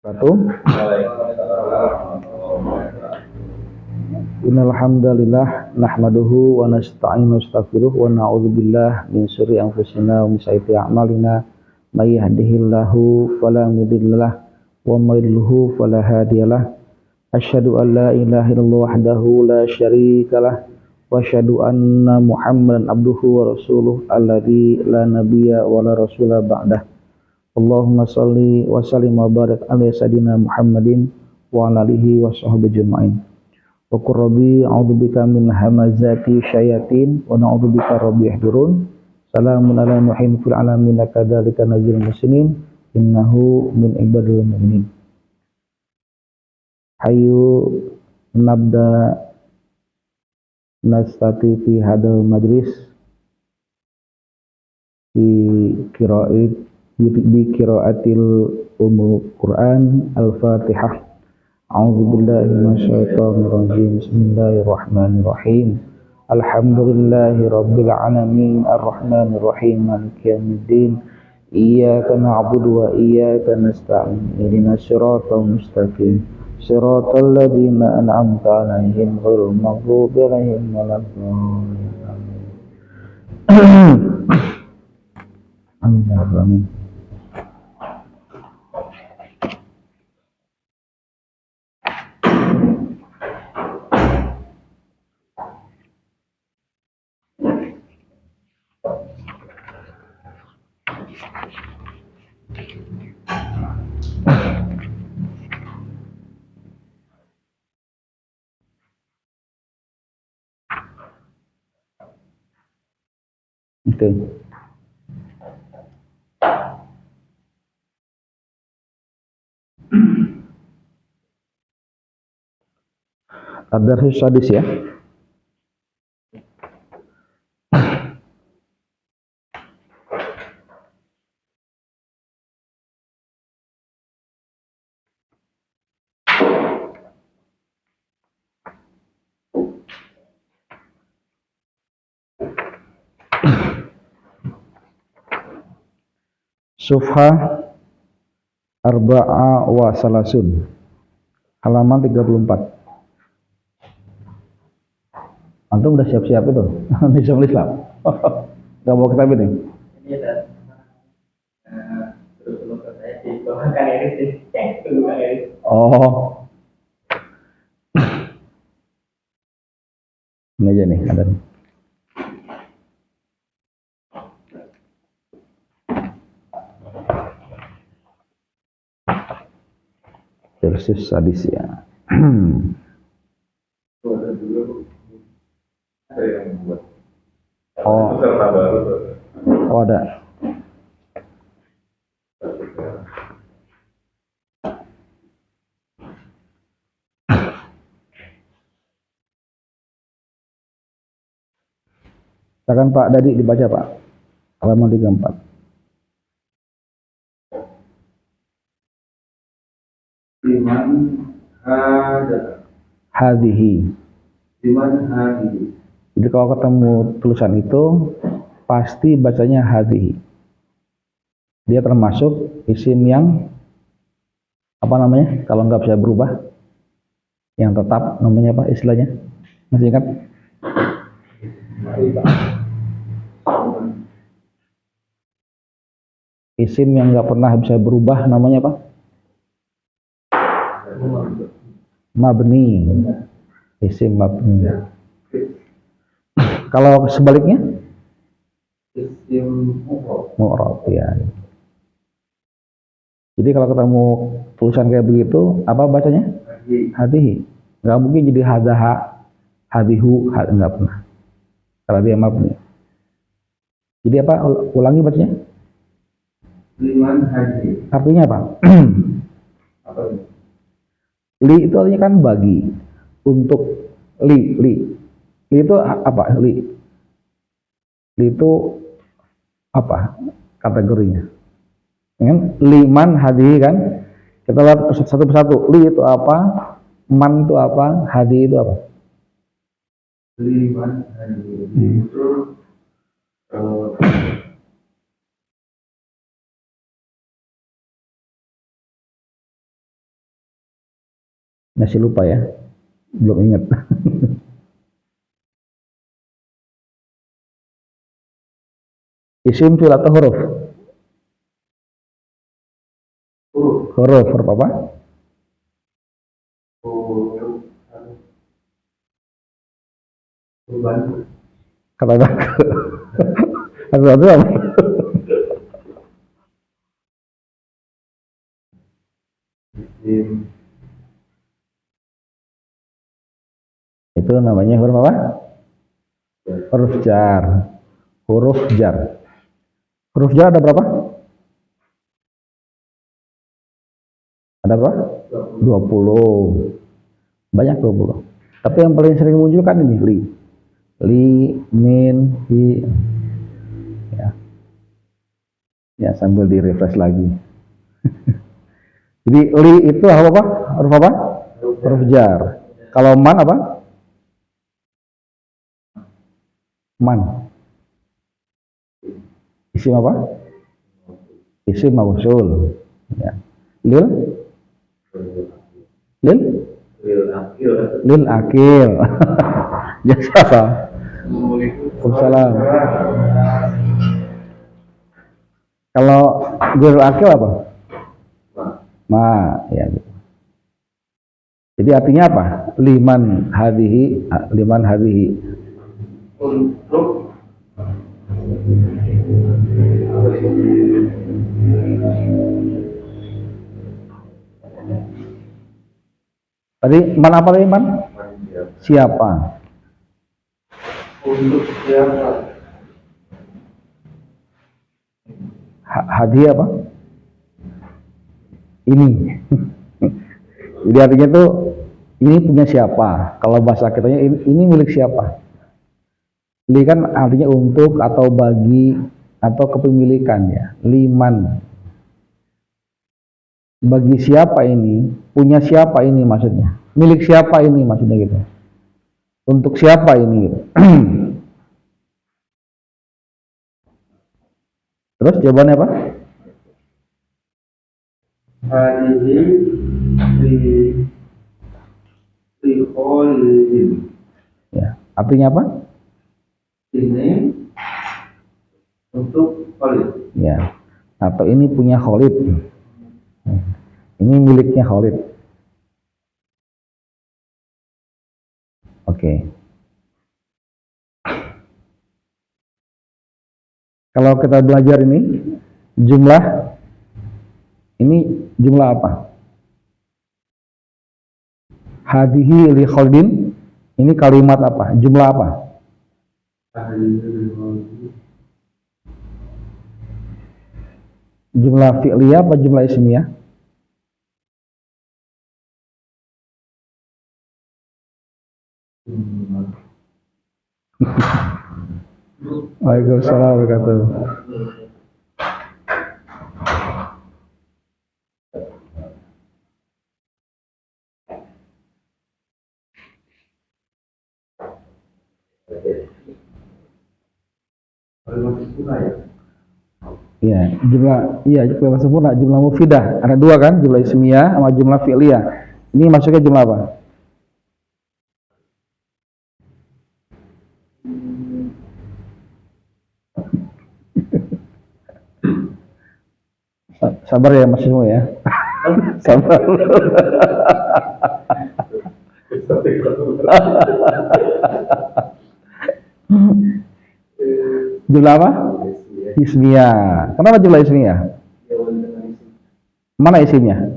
Satu. Innal hamdalillah nahmaduhu wa nasta'inu wa nastaghfiruh wa na'udzubillah min syururi anfusina wa min sayyiati a'malina may yahdihillahu fala mudhillalah wa may yudlilhu fala hadiyalah. Asyhadu an la ilaha illallah wahdahu la syarikalah wa asyhadu anna Muhammadan abduhu wa rasuluh alladzi la nabiyya wa la rasula ba'dah. Allahumma shalli wa sallim wa barik ala sayyidina Muhammadin wa ala alihi wa sahbihi ajma'in. Wa qur rabbi a'udzubika min hamazati syayatin wa na'udzubika rabbi yahdurun. Salamun ala nuhin fil alamin kadzalika nazil muslimin innahu min ibadil mu'minin. Hayu nabda nastati fi hadal majlis bi qiraatil Quran al-Fatihah. A'udzubillahi minasyaitonir rajim. Bismillahirrahmanirrahim. Alhamdulillahi rabbil alamin arrahmanir rahim maliki yaumiddin. Iyyaka na'budu wa iyyaka nasta'in. Ihdinas siratal mustaqim. Siratal ladzina an'amta 'alaihim ghairil maghdubi 'alaihim waladdallin. Amin. Oke. Ad-darsus sadis ya. Sufha Arba'a wa Salasun, halaman 34. Antum udah siap-siap itu? Bisa Islam? Gak mau kitab ini? Ini ada terus saya di bawah kali. Oh, ini aja nih ada nih. Versus sadis ya. Oh, oh ada. Silakan Pak Dadi dibaca Pak. Halaman 34. Liman Hadhihi. Liman hadhihi. Jadi kalau ketemu tulisan itu pasti bacanya hadhihi. Dia termasuk isim yang apa namanya? Kalau nggak bisa berubah, yang tetap namanya apa istilahnya? Masih ingat? Isim yang nggak pernah bisa berubah namanya apa? Mabni. Isim mabni. Kalau sebaliknya? Isim mu'rab ya. Jadi kalau ketemu tulisan kayak begitu, apa bacanya? Hadhihi. Nggak mungkin jadi hadaha, hadihu, nggak pernah. Kalau dia mabni. Jadi apa? Ulangi bacanya? Liman hadhihi. Artinya apa? Apa itu? Li itu artinya kan bagi. Untuk li. Li itu apa? Li itu apa kategorinya? Liman hadhihi kan? Kita lihat satu persatu. Li itu apa? Man itu apa? Hadi itu apa? Liman hadhihi itu Masih lupa ya? Belum ingat. Isim fi'il atau huruf? Huruf apa? Kata baku. Satu-satu apa? Itu namanya huruf apa? Huruf jar. Huruf jar. Huruf jar ada berapa? Ada berapa? 20. Banyak 20. Tapi yang paling sering muncul kan ini li. Li, min, hi. Ya. Ya, sambil di refresh lagi. Jadi li itu apa? Huruf apa? Huruf jar. Kalau man apa? Man. Isim apa? Isim mausul. Ya. Lil? Lil? Lil akil. Jasa apa? Waalaikumsalam. Kalau lil akil apa? Ma, ya gitu. Jadi artinya apa? Liman hadhihi, liman hadhihi. Untuk Tadi man apa tadi man? Siapa? untuk siapa? Hadiah apa? Ini. Jadi artinya tuh ini punya siapa? Kalau bahasa kitanya ini milik siapa? Li kan artinya untuk atau bagi atau kepemilikan ya. Liman. Bagi siapa ini? Punya siapa ini maksudnya? Milik siapa ini maksudnya gitu. Untuk siapa ini gitu. Terus jawabannya apa? Hadihi li kholidin. Ya, artinya apa? Ini untuk Khalid. Ya. Atau ini punya Khalid. Ini miliknya Khalid. Oke. Kalau kita belajar ini jumlah apa? Hadihi li Khalidin, ini kalimat apa? Jumlah apa? Jumlah fi'liyah apa jumlah ismiyah? Waalaikumsalam warahmatullahi wabarakatuh. Jumlah sempurna, jumlah mufidah. Ada dua kan, jumlah ismiyah sama jumlah fi'liyah. Ini masuknya jumlah apa? Sabar ya Mas semua ya. Sabar. Jumlah apa? Ismiyah. Kenapa jumlah ismiyah? Mana isimnya?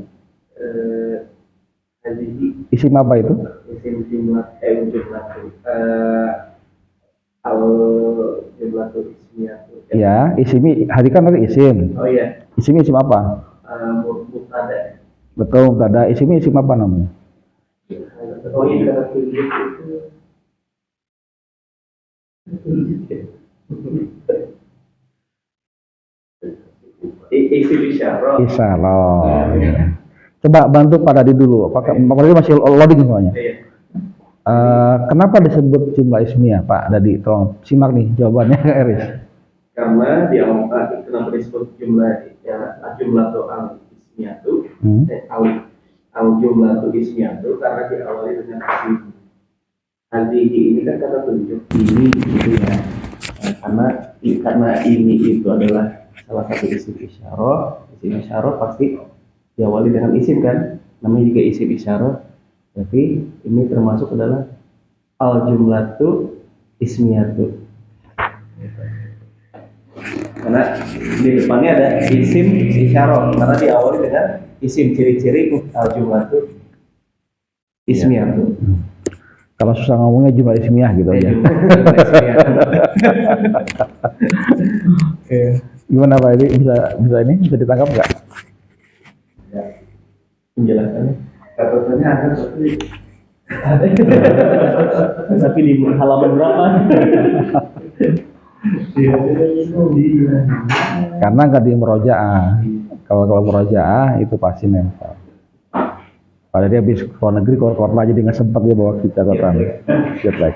Isim apa itu? Isim jumlah jumlah ismiyah. Ya, isimi hari kan ada isim. Oh iya. Isim apa? Mubtada. Betul, mubtada. Isim apa namanya? Oh iya. Isim isyarah. Isyarah. Coba bantu Pak Dadi dulu. Pak Dadi masih loading semuanya. Kenapa disebut jumlah ismiyah, Pak Dadi? Tolong simak nih jawabannya, Eris. Karena kenapa disebut jumlah soal ismiyah itu al jumlah tu ismiyah itu karena diawali dengan isim. Hadhihi ini kan kata tunjuk ini gitu ya. Karena ini itu adalah salah satu isim isyarah. Isim isyarah pasti diawali dengan isim kan, namanya juga isim isyarah. Tapi ini termasuk adalah al jumlatu ismiyatu. Karena di depannya ada isim isyarah karena diawali dengan isim, ciri-ciri al jumlatu ismiyatu. Kalau susah ngomongnya jumlah ismiyah gitu aja. Gimana Pak, ini bisa ditangkap nggak? Ya, penjelasannya catatannya ada tapi di halaman berapa? Karena nggak di murojaah. Kalau murojaah itu pasti nempel. Pada dia habis keluar negeri, keluar lagi dia nggak sempat dia bawa catatan. Jet lag.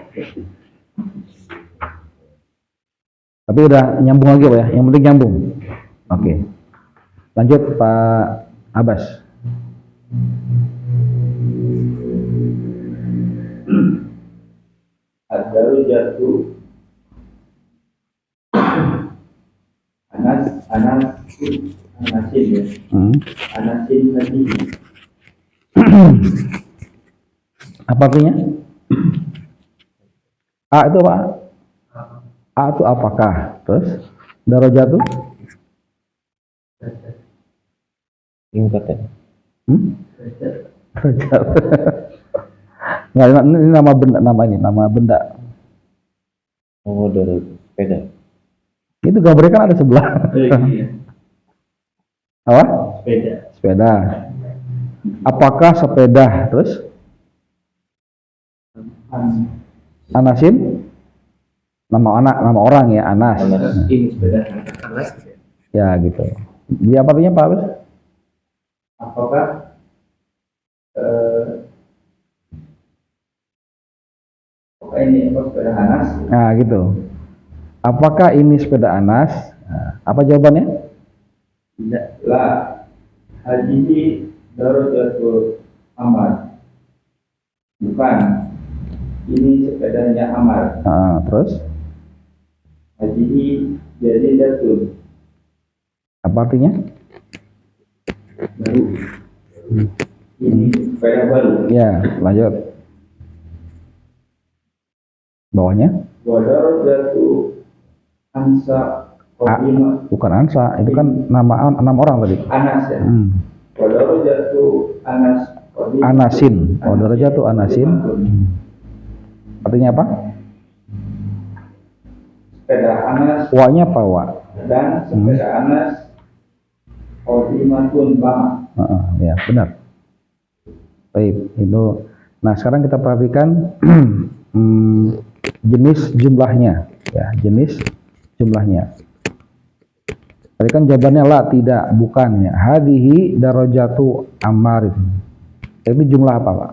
Tapi udah nyambung lagi Pak ya, yang penting nyambung. Oke. Lanjut Pak Abbas. Ad-darujatu Anasin ya. Anasin tadi. Apa artinya? A itu apa? A itu apakah? Terus darajatu? Tingkatan. Derajat. Nggak, ini nama benda, nama benda. Oh, dari sepeda. Itu gambarnya kan ada sebelah. Iya. Apa? Sepeda. Sepeda. Apakah sepeda? Terus? Anasin? Nama orang ya, Anas. Ini sepeda Anas. Ya gitu. Dia apa artinya Pak Abbas? Apakah ini sepeda Anas? Nah gitu. Apakah ini sepeda Anas? Nah, apa jawabannya? Tidak lah. Hadhihi darajatul Amar. Bukan. Ini sepedanya Amar. Nah, terus? Hadhihi jadidatun. Apa artinya? Baru. Ini sepeda baru. Ya, lanjut. Bawahnya? Wadarajatu Ansa Qadimah. Bukan Ansa, itu kan nama orang tadi. Anas ya. Wadarajatu Anas Qadimah. Anasin. Wadarajatu Anasin. Artinya apa? Sepeda Anas Wa-nya apa wa? dan sepeda Anas Qadimatun lama. Ya, benar. Baik, itu. Nah, sekarang kita perhatikan jenis jumlahnya, ya, jenis jumlahnya. Tadi kan jawabannya la, tidak, bukan ya. Hadhihi darajatu Ammar. Itu jumlah apa, Pak?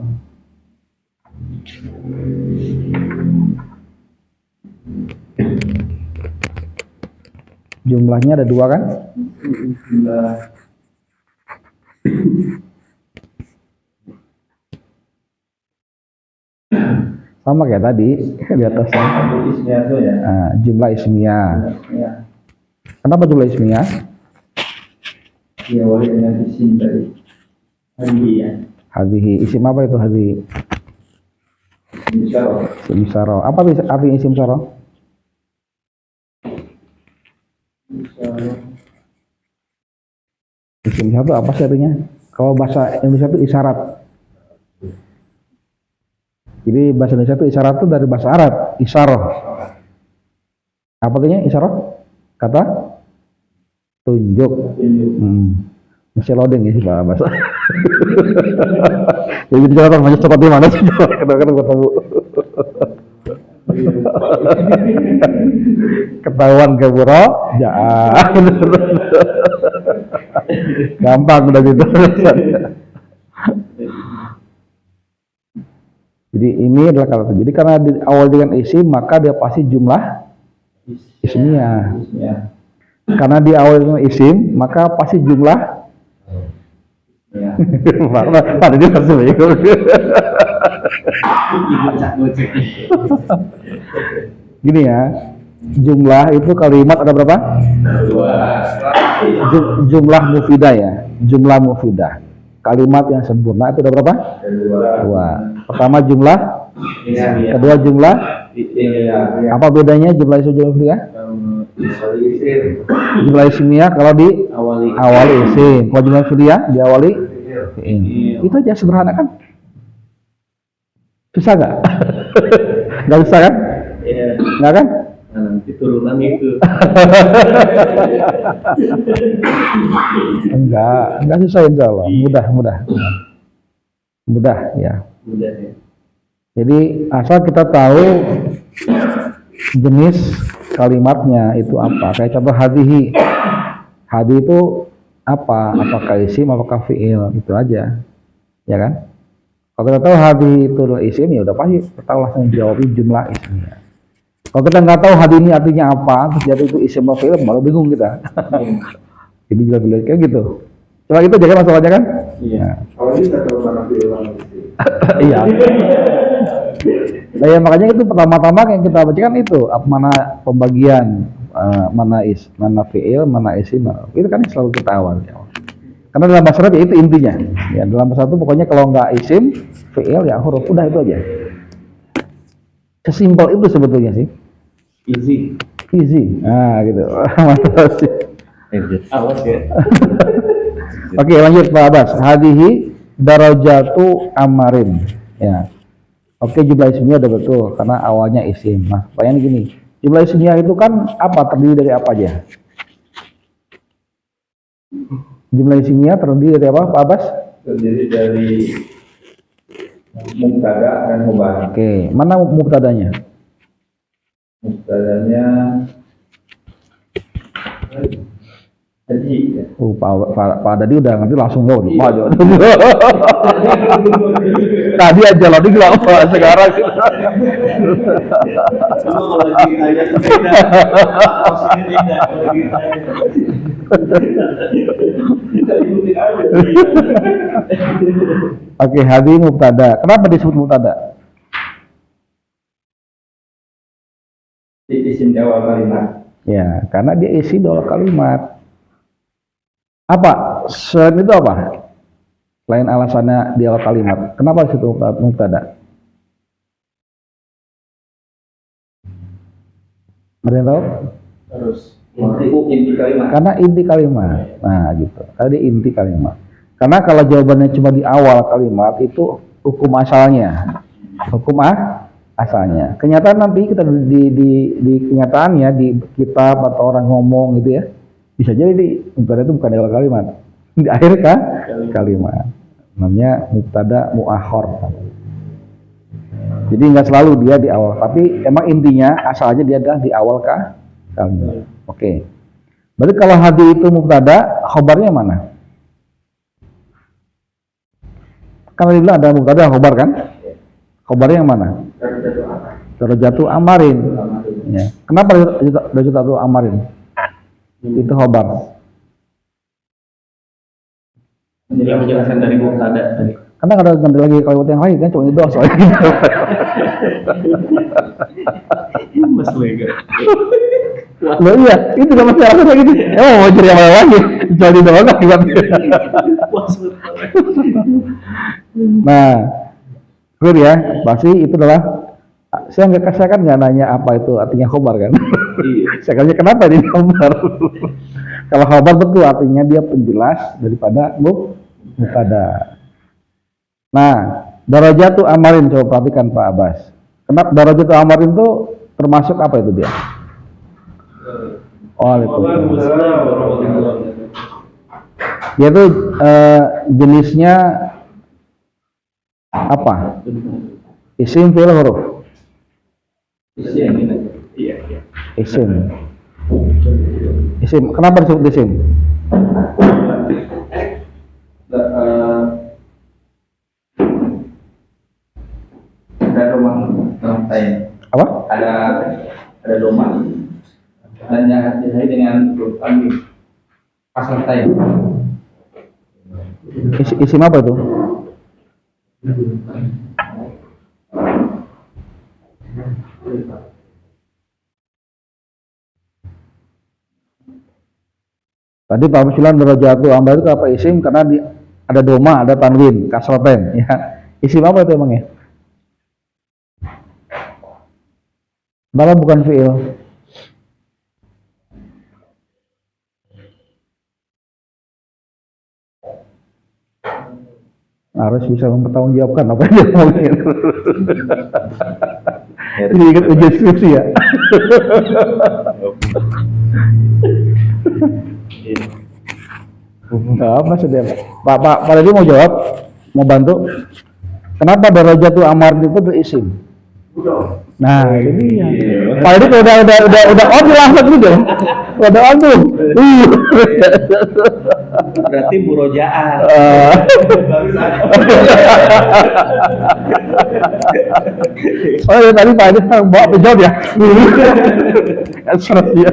Jumlahnya ada dua kan? Sama kayak tadi di atasnya. Nah, jumlah ismiyah. Kenapa jumlah ismiyah? Diawali dengan isim tadi. Hadhihi ya. Hadhihi. Isim apa itu hadhihi? Isim isyarah. Apa artinya isim isyarah? Isim isyarah itu apa sih artinya? Kalau bahasa Indonesia itu isyarat. Jadi bahasa Indonesia itu isyarat itu dari bahasa Arab, isyarah. Apa artinya isyarah? Kata tunjuk. Masih loading ya sih Pak bahasa. Jadi dicatat masih seperti mana sih? Kadang-kadang gue tahu. Ketahuan ke buro, gampang udah gitu. Jadi ini adalah kata. Jadi karena di awal dengan isim maka dia pasti jumlah ismiyah. Karena di awal dengan isim maka pasti jumlah Pada dia langsung ikut. Gini ya, jumlah itu kalimat ada berapa? Jumlah mufidah ya, jumlah mufidah. Kalimat yang sempurna itu ada berapa? Dua. Pertama jumlah, kedua jumlah. Apa bedanya jumlah isim jumlah fi'il? Jumlah isimnya kalau di awali isim, kalau jumlah fi'il diawali fi'il. Itu aja sederhana kan? Susah nggak? Nggak susah kan? Nggak kan? Nanti turunan itu. Enggak susah insya Allah. Mudah ya. Mudah ya. Jadi asal kita tahu jenis kalimatnya itu apa. Kayak contoh hadihi. Hadi itu apa? Apakah isim, apakah fi'il? Itu aja. Ya kan? Kalau kita tahu hadihi itu isim, ya udah pasti kita langsung jawabin jumlah isimnya. Kalau kita nggak tahu hadi ini artinya apa, terus jadi itu isim atau fi'il, malah bingung kita. Jadi jelas-jelas kayak gitu. Coba itu jaga masalahnya kan? Iya. Kalau ini tahu mana fi'il mana isim. Iya. Nah, ya, makanya itu pertama-tama yang kita bacakan itu mana pembagian mana fi'il, mana isim. Itu kan selalu kita awal. Karena dalam bahasa Arab ya itu intinya. Ya, dalam bahasa Arab itu pokoknya kalau nggak isim, fi'il ya huruf, udah itu aja. Sesimpel itu sebetulnya sih. Easy. Nah, gitu. Mantap sih. Awas ya. Oke, lanjut Pak Abbas. Hadihi darajatu amarin. Ya. Oke, jumlah isimnya udah betul karena awalnya isim. Nah, pertanyaan gini, jumlah isimnya itu kan apa? Terdiri dari apa aja? Jumlah isimnya terdiri dari apa, Pak Abbas? Terdiri dari mubtada dan khobar. Oke, mana mubtadanya? Mubtadanya Haji ya. Pak Dadi udah ngerti langsung jawab. Tadi aja loh, dia bilang sekarang. Oke, hadi mubtada. Kenapa disebut mubtada? Isim di awal kalimat. Ya, karena dia isi di awal kalimat. Apa? Selain itu apa? Selain alasannya di awal kalimat. Kenapa itu mubtada? Ada yang tahu? Terus inti kalimat. Karena inti kalimat. Nah, gitu. Tadi inti kalimat. Karena kalau jawabannya cuma di awal kalimat itu hukum asalnya. Hukum asalnya. Kenyataan nanti kita di kenyataannya di kitab atau orang ngomong gitu ya. Bisa jadi mubtada itu bukan di awal kalimat. Di akhir kalimat. Namanya mubtada muakhar. Jadi nggak selalu dia di awal, tapi emang intinya asalnya dia adalah di awal kalimat. Oke. Berarti kalau hadi itu mubtada, khobarnya mana? Kalau dibilang ada mubtada khobar kan? Khobarnya yang mana? Darajatu amarin. Ya. Kenapa darajatu amarin? Itu khobar. Jadi penjelasan dari mubtada tadi. Karena ada ganti lagi kalimat yang lain kan, cuma itu doang soalnya. Mas Lega. Loh iya, itu gak masalah kayak gitu. Emang mau cari yang mana lagi? Jadi doang kalimatnya. Nah, clear ya, pasti itu adalah saya kan nggak nanya apa itu artinya khobar kan. Saya tanya kenapa ini khobar. Kalau khobar betul artinya dia penjelas daripada mubtada. Nah, darajatu amarin coba perhatikan Pak Abbas. Kenapa darajatu amarin itu termasuk apa itu dia? Waalaikumsalam. Yaitu jenisnya apa? Isim, fi'il, huruf. Isim. Kenapa disebut isim? Ada rumah lain. Apa? Ada rumah dan yang disertai dengan huruf tanwin. Pasal lain. Isim apa itu? Tadi Pak Musilan darajatu ambar itu apa isim? Karena ada doma, ada tanwin, kasroten. Ya. Isim apa itu emangnya? Bapak bukan fiil. Harus bisa mempertanggungjawabkan apa yang dia ngomongin. Jadi ingat ujian skripsi ya. Enggak apa sudah. Pak tadi mau jawab, mau bantu. Kenapa darajatu amar itu isim? Nah, ini dia. Pak Edi udah on lah gitu. Udah on tuh. Berarti murojaan. Oh ya tadi Pak Edi bawa penjawab ya. Serat dia.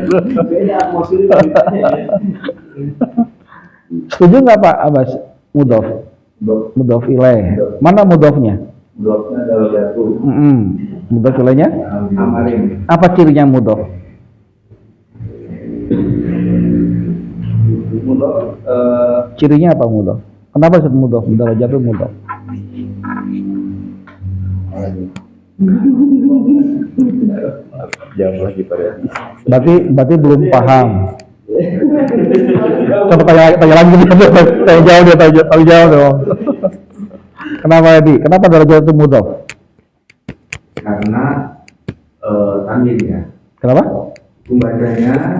Setuju nggak Pak Abbas? Mudhof ilaih. Mana mudhofnya? Mudhofnya adalah jatuh. Mudhof ilaihnya? Amarin. Apa cirinya mudhof? Mudhof. Cirinya apa mudhof? Kenapa disebut mudhof? Darajatu mudhof. Jawab lagi pada. Berarti belum paham. Coba tanya lagi, tanya jawab dong. Kenapa Edi? Kenapa darajat itu mudhof? Karena tanwin ya. Kenapa? Pembacanya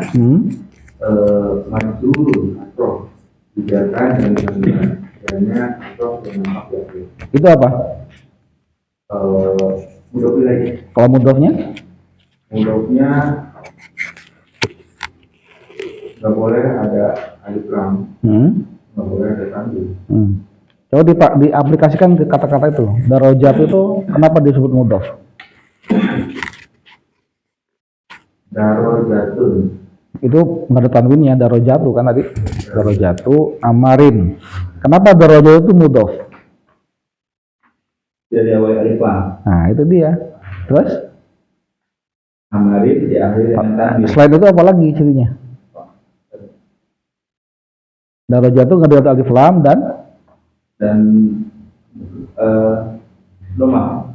majrur atau dibiarkan dengan atau dengan apa? Itu apa? Mudhof ilaih. Kalau mudhofnya? Mudhofnya nggak boleh ada alif lam, nggak boleh ada tanwin. Coba diaplikasikan ke kata-kata itu. Darajat itu kenapa disebut mudhof? Darajatun. Itu nggak ada tanwinnya, darajatu kan tadi. Darajatu amarin. Kenapa darajat itu mudhof? Dari awal alif lam. Nah itu dia. Terus? Amarin diakhiri dengan tanwin. Selain itu apa lagi cirinya? Darajatu nggak ada alif lam dan doma.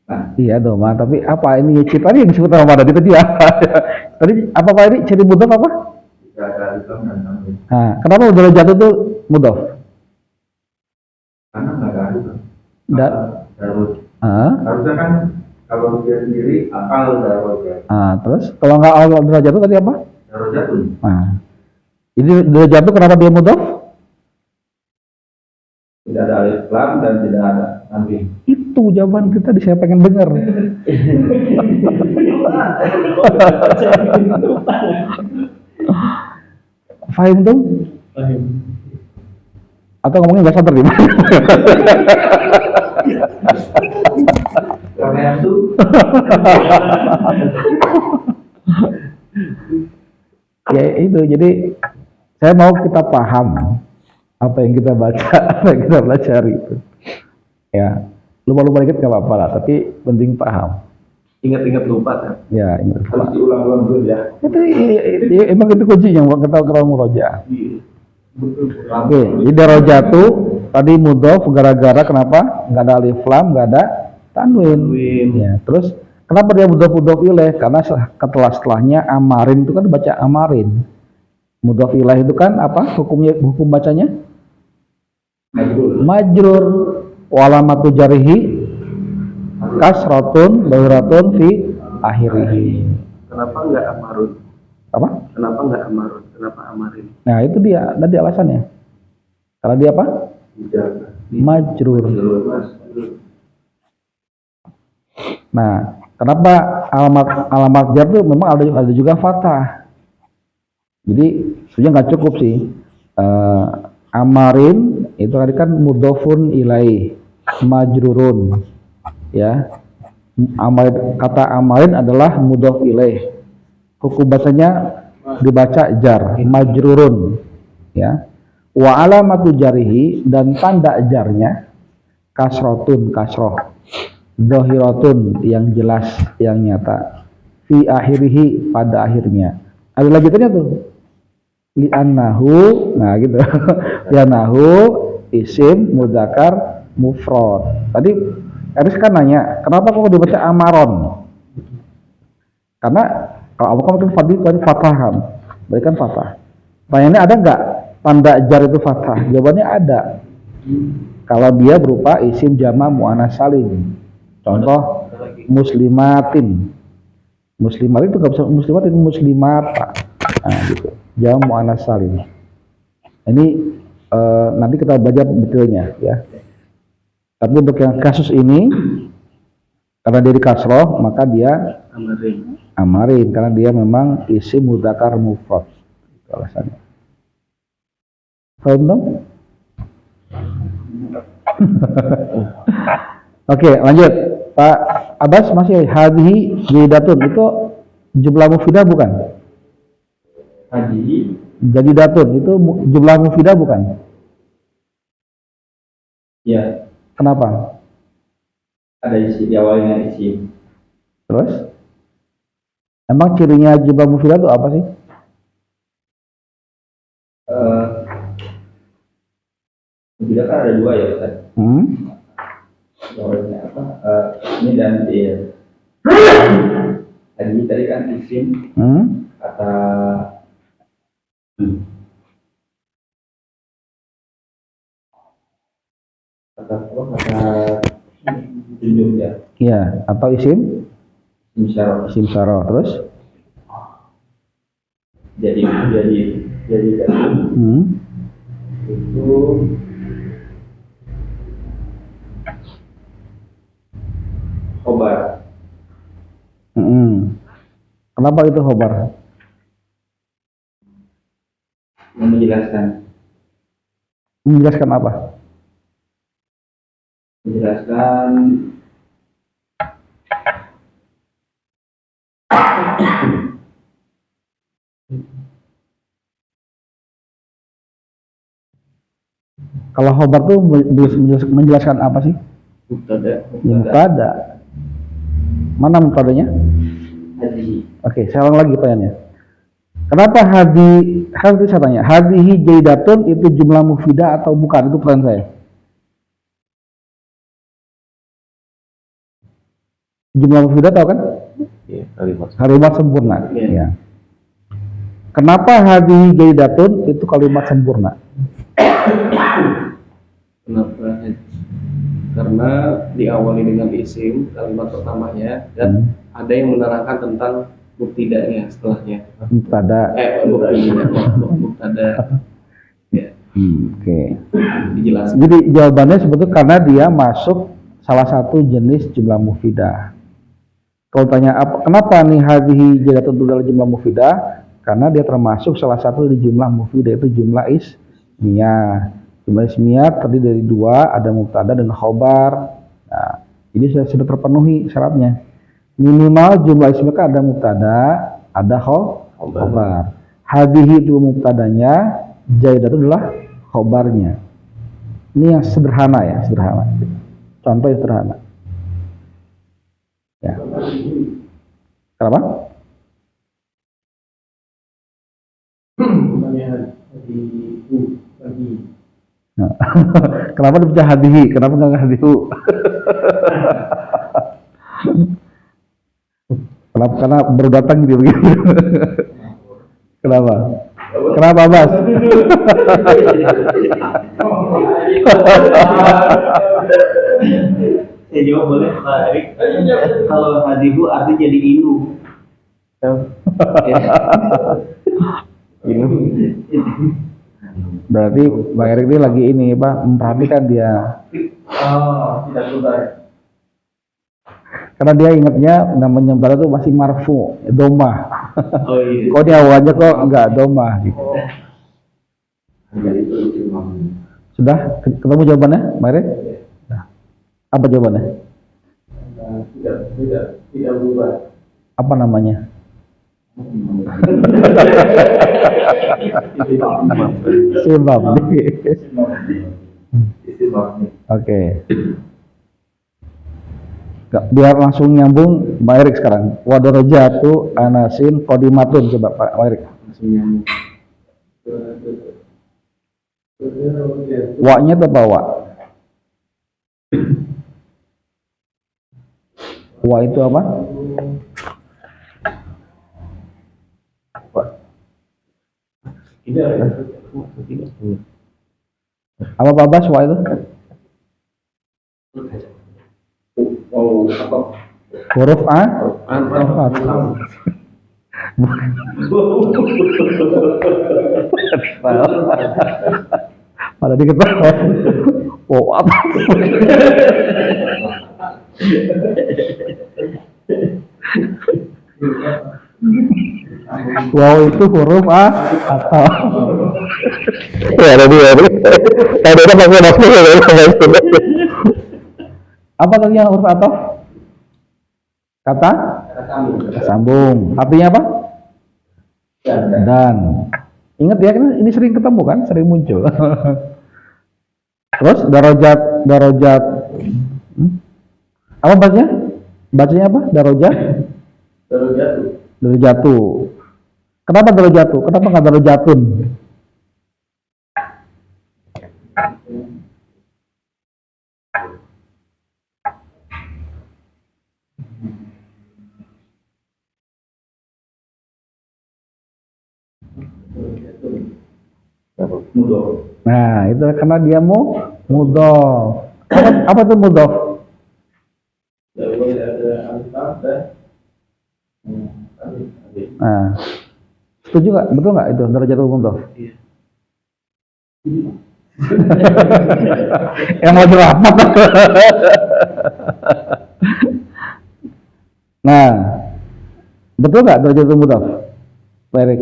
Nah, iya doma, tapi apa ini ciri yang disebut sama tadi ya? Tadi apa Pak ini ciri mudhof apa? tidak ada alif lam dan tanwin. Nah, kenapa darajat itu mudhof? Karena nggak ada alif lam. Darut. Harusnya kan kalau dia sendiri akal darajat. Terus kalau nggak al darajat itu tadi apa? Darajatun. Jadi darajat itu kenapa dia mudhof? Tidak ada alif lam dan tidak ada tanwin. Itu jawaban kita, saya pengen dengar. Fahim dong? Fahim. Atau ngomongnya nggak sadar di mana? Karena itu. Ya itu, jadi saya mau kita paham apa yang kita baca, apa yang kita pelajari itu. Ya, lupa-lupa dikit nggak apa-apa lah, tapi penting paham. Ingat-ingat lupa kan? Ya, ingat lupa. Harus diulang-ulang dulu ya. Itu emang itu kuncinya buat kita murojaah. Oke, jadi darajatu tadi mudhof gara-gara kenapa? Nggak ada alif lam, nggak ada tanwin. Ya, terus kenapa dia mudhof ilaih? Karena setelahnya amarin itu kan baca amarin. Mudhof ilaih itu kan apa? Hukum bacanya? Majrur. Walamatu jarihi kasratun dhahiratun fi akhirih. Kenapa enggak amarun? Apa? Kenapa enggak amarun? Kenapa amarin? Nah itu dia, tadi alasannya. Karena dia apa? Majrur. Nah, kenapa alamat jar itu memang ada juga fathah. Jadi sebenarnya nggak cukup sih. Amarin itu tadi kan mudhofun ilaih, majrurun. Ya. Kata amarin adalah mudhof ilaih. Hukum bahasanya dibaca jar, majrurun. Ya. Wa alamatu jarihi, dan tanda jarnya kasrotun, kasroh, dohiratun, yang jelas, yang nyata, fi akhirihi, pada akhirnya. Ada lanjutannya tuh, li'annahu, nah gitu. Li'annahu isim mudzakkar mufrad. Tadi Eris kan nanya, kenapa kok dibaca amaron? Karena kalau kamu kan fathah kan, berarti kan fathah. Pertanyaannya, ada nggak tanda jar itu fathah? Jawabannya ada. Kalau dia berupa isim jama' mu'anats salim. Contoh muslimatin. Muslimatin itu nggak bisa muslimatin, muslimata. Nah, gitu. Jama' mu'anats salim. Ini nanti kita baca detailnya ya. Tapi untuk yang kasus ini, karena dia di kasroh, maka dia amarin, karena dia memang isim mudzakkar mufrad. Itu alasannya. Paham dong? Oke, lanjut. Pak Abbas, masih hadhihi jadidatun, itu jumlah mufidah bukan? Hadhihi Jadidatun itu jumlah mufidah bukan? ya, Kenapa? ada isi diawali dengan isi. Terus? Emang cirinya jumlah mufidah itu apa sih? Mufidah kan ada dua ya Ustaz. Diawalinya apa? Ini dan fi'il. Tadi kan isim kata junjung ya. Iya, atau isim? Misalnya Isim syarah. Terus? jadi kan itu khobar. Kenapa itu khobar? Menjelaskan apa? Menjelaskan Kalau khobar tuh menjelaskan apa sih? Mubtada. Mana mubtadanya? hadhihi. Oke, saya ulang lagi pertanyaannya. Kenapa hadhi saya tanya, hadhihi jaidatun itu jumlah mufidah atau bukan? Itu pertanyaan saya. Jumlah mufidah tahu kan? Ya, kalimat sempurna. Ya. Ya. Kenapa hadhihi jaidatun itu kalimat sempurna? Kenapa? Karena diawali dengan isim kalimat pertamanya dan ada yang menerangkan tentang mubtada'nya setelahnya. Mubtada. Mubtada. Ya. Oke. Dijelaskan. Jadi jawabannya sebetulnya karena dia masuk salah satu jenis jumlah mufidah. Kalau tanya kenapa nih hadhihi jaidatun itu adalah jumlah mufidah? Karena dia termasuk salah satu di jumlah mufidah, itu jumlah ismiyah. Jumlah ismiyah terdiri dari dua, ada mubtada dan khobar. Nah, jadi sudah terpenuhi syaratnya. Minimal jumlah ismiyah kan ada mubtada, ada khobar. Hadhihi itu mubtadanya, jaidatun adalah khobarnya. Ini yang sederhana ya, sederhana. Contoh yang sederhana. Ya. Kenapa? Nah. Kenapa dibaca hadihi? Kenapa nggak hadihu? Kenapa? Karena baru datang gitu begitu. Kenapa? Kenapa, Bas? Saya jawab boleh Pak Erik. Kalau hadihu artinya jadi inu. Inu. Berarti Bang Erik ini lagi ini Pak, memperhatikan dia. Oh, tidak sudah. Karena dia ingatnya namanya mubtada itu masih marfu, domah. Oh iya. Kok dia awalnya kok enggak domah gitu. Sudah ketemu jawabannya, Bang Erik? Nah. Apa jawabannya? Tidak berubah. Apa namanya? Si mabdi. Oke. Biar langsung nyambung Pak Erik sekarang. Wadarajatu anasin qodimatun, coba Pak Erik. Langsung nyambung. Wa-nya apa wa? Wa itu apa? Apa Pak Bas wa itu? Oh, apa? Huruf A? Malah diketahui. Oh, apa? Wow, itu huruf A atau ya tadi ya. Tadi ada pakai nafsu ya. Apa tadi yang huruf atau? Kata sambung. Artinya apa? Dan. Ingat ya, kan ini sering ketemu kan, sering muncul. Terus darajat. Apa bacanya? Bacanya apa? Darajat. Darajatu. Kenapa darajatu? Kenapa nggak darajatun? Nah, itu karena dia mudhof. Apa itu mudhof? Nah, setuju nggak? Betul nggak itu darajatul mudhof? Iya. Yang mau rapat. Nah, betul nggak darajatul mudhof? Baik.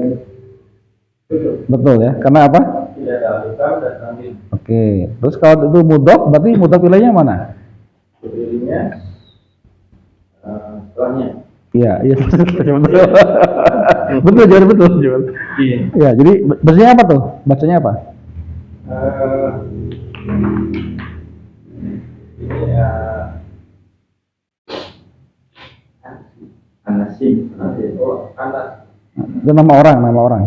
Betul ya. Karena apa? Tidak ada alif dan tanwin. Oke. Terus kalau itu mudhof, berarti mudhof ilaihnya mana? Ilahnya setelahnya. Iya, iya betul. Betul, jadi betul, Jul. Iya. Iya, jadi bacanya apa tuh? Bacanya apa? Ini Anasim. Oh, Anas. Itu nama orang. Oh, nama orang.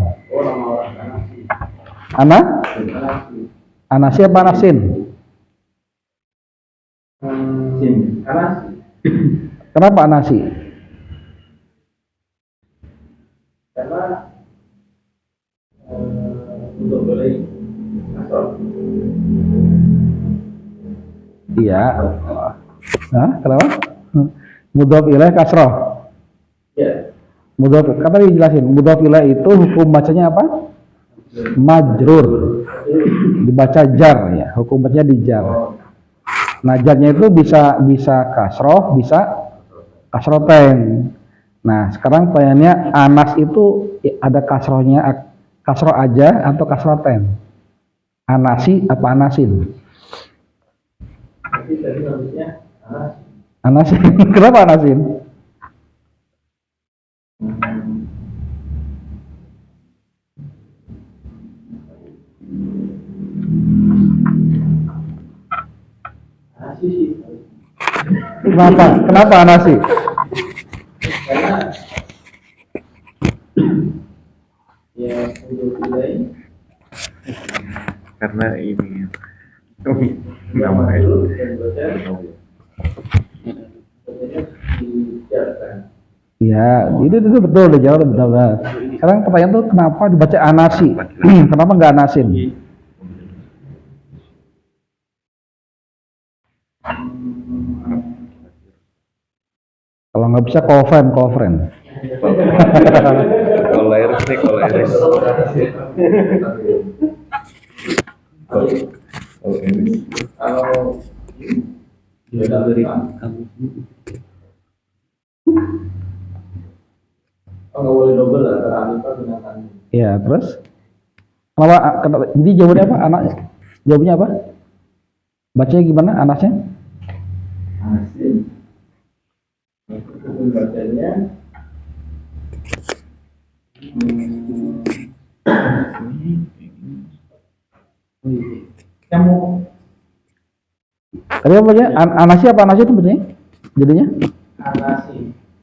Anasi. Anasi apa Anasin? Anasi. Kenapa Anasi? Karena untuk beli asal. Iya. Hah? Kenapa? Mudhof ilaih kasroh. Ya. Mudhof, kata dijelasin. Mudhof ilaih itu hukum bacanya apa? Majrur. Dibaca jar ya. Hukum bacanya dijar. Nah, jarnya itu bisa kasroh, bisa kasroten. Nah, sekarang pertanyaannya Anas itu ada kasrohnya, kasroh aja atau kasroten? Anasi apa Anasin? Anasin. Kenapa Anasin? Kenapa Anasi? Karena ini ya, itu betul deh, jawab betul. Sekarang pertanyaan tuh kenapa dibaca Anasi? Kenapa nggak Anasin? Kalau nggak bisa call friend. Kalau Iris nih, kalau Iris. Nggak boleh double antara alifah dengan tanwin. Ya, terus? Jadi jawabannya apa? Jawabannya apa? Bacanya gimana Anasnya? Anasin. Hukum bacanya Nyamuk. Tadi apa ya? Anasi apa anasi itu betulnya? Jadinya? Anasi.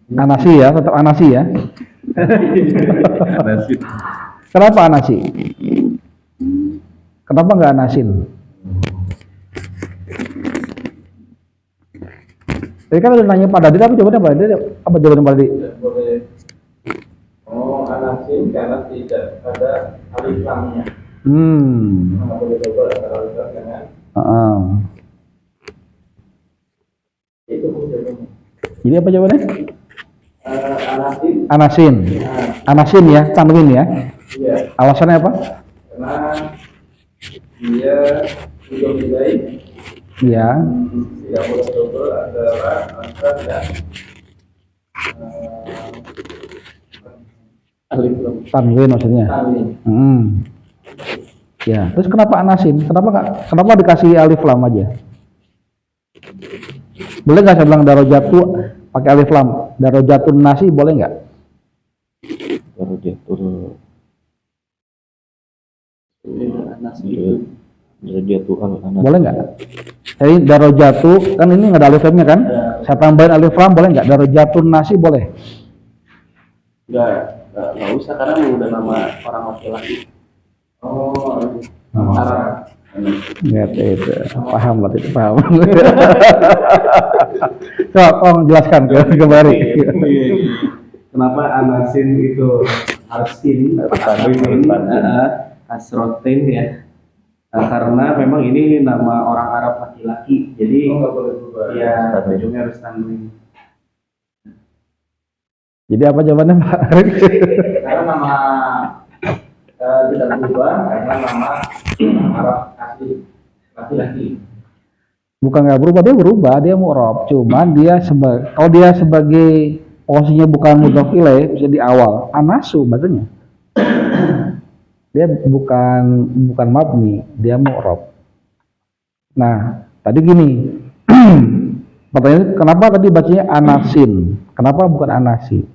Anasi ya, tetap anasi ya. Anasi. Kenapa anasi? Kenapa nggak anasin? Tadi kan udah nanya Pak Dadi, tapi jawabannya apa? Apa jawabannya Pak Dadi? Oh, anasin karena tidak ada alif lamnya. Mana boleh coba antara alif lam dengan itu jawabannya. Jadi apa jawabannya? Anasin. Anasin. Anasin ya, tanwin ya. Iya. Alasannya apa? Karena dia juga baik. Iya. Tidak boleh double antara angka dan alif lam. Tanwin maksudnya. Tanwin. Ya, terus kenapa anasin? Kenapa dikasih alif lam aja? Boleh nggak saya bilang darojatu pakai alif lam? Darojatun nasi boleh nggak? Darajatul anas. Boleh nggak? Jadi darojatu kan ini nggak ada alif lamnya kan? Saya tambahin alif lam boleh nggak? Darojatun nasi boleh? Nggak usah karena udah nama orang laki-laki. Oh, Arab. Ya itu paham lah itu paham. Coba tolong jelaskan ke Bari. Kenapa anasin itu arsin asrotin ya? Karena memang ini nama orang Arab laki-laki, jadi ya ujungnya harus tanwin. Jadi apa jawabannya Pak? Karena nama tidak berubah karena nama Arab asli laki-laki. Bukan nggak berubah, dia berubah, dia mu'rab. Cuman dia kalau dia sebagai posisinya bukan mudhof ilaih, bisa di awal anasu bacanya. Dia bukan mabni, dia mu'rab. Nah, tadi gini. Pertanyaannya kenapa tadi bacanya anasin? Kenapa bukan anasi?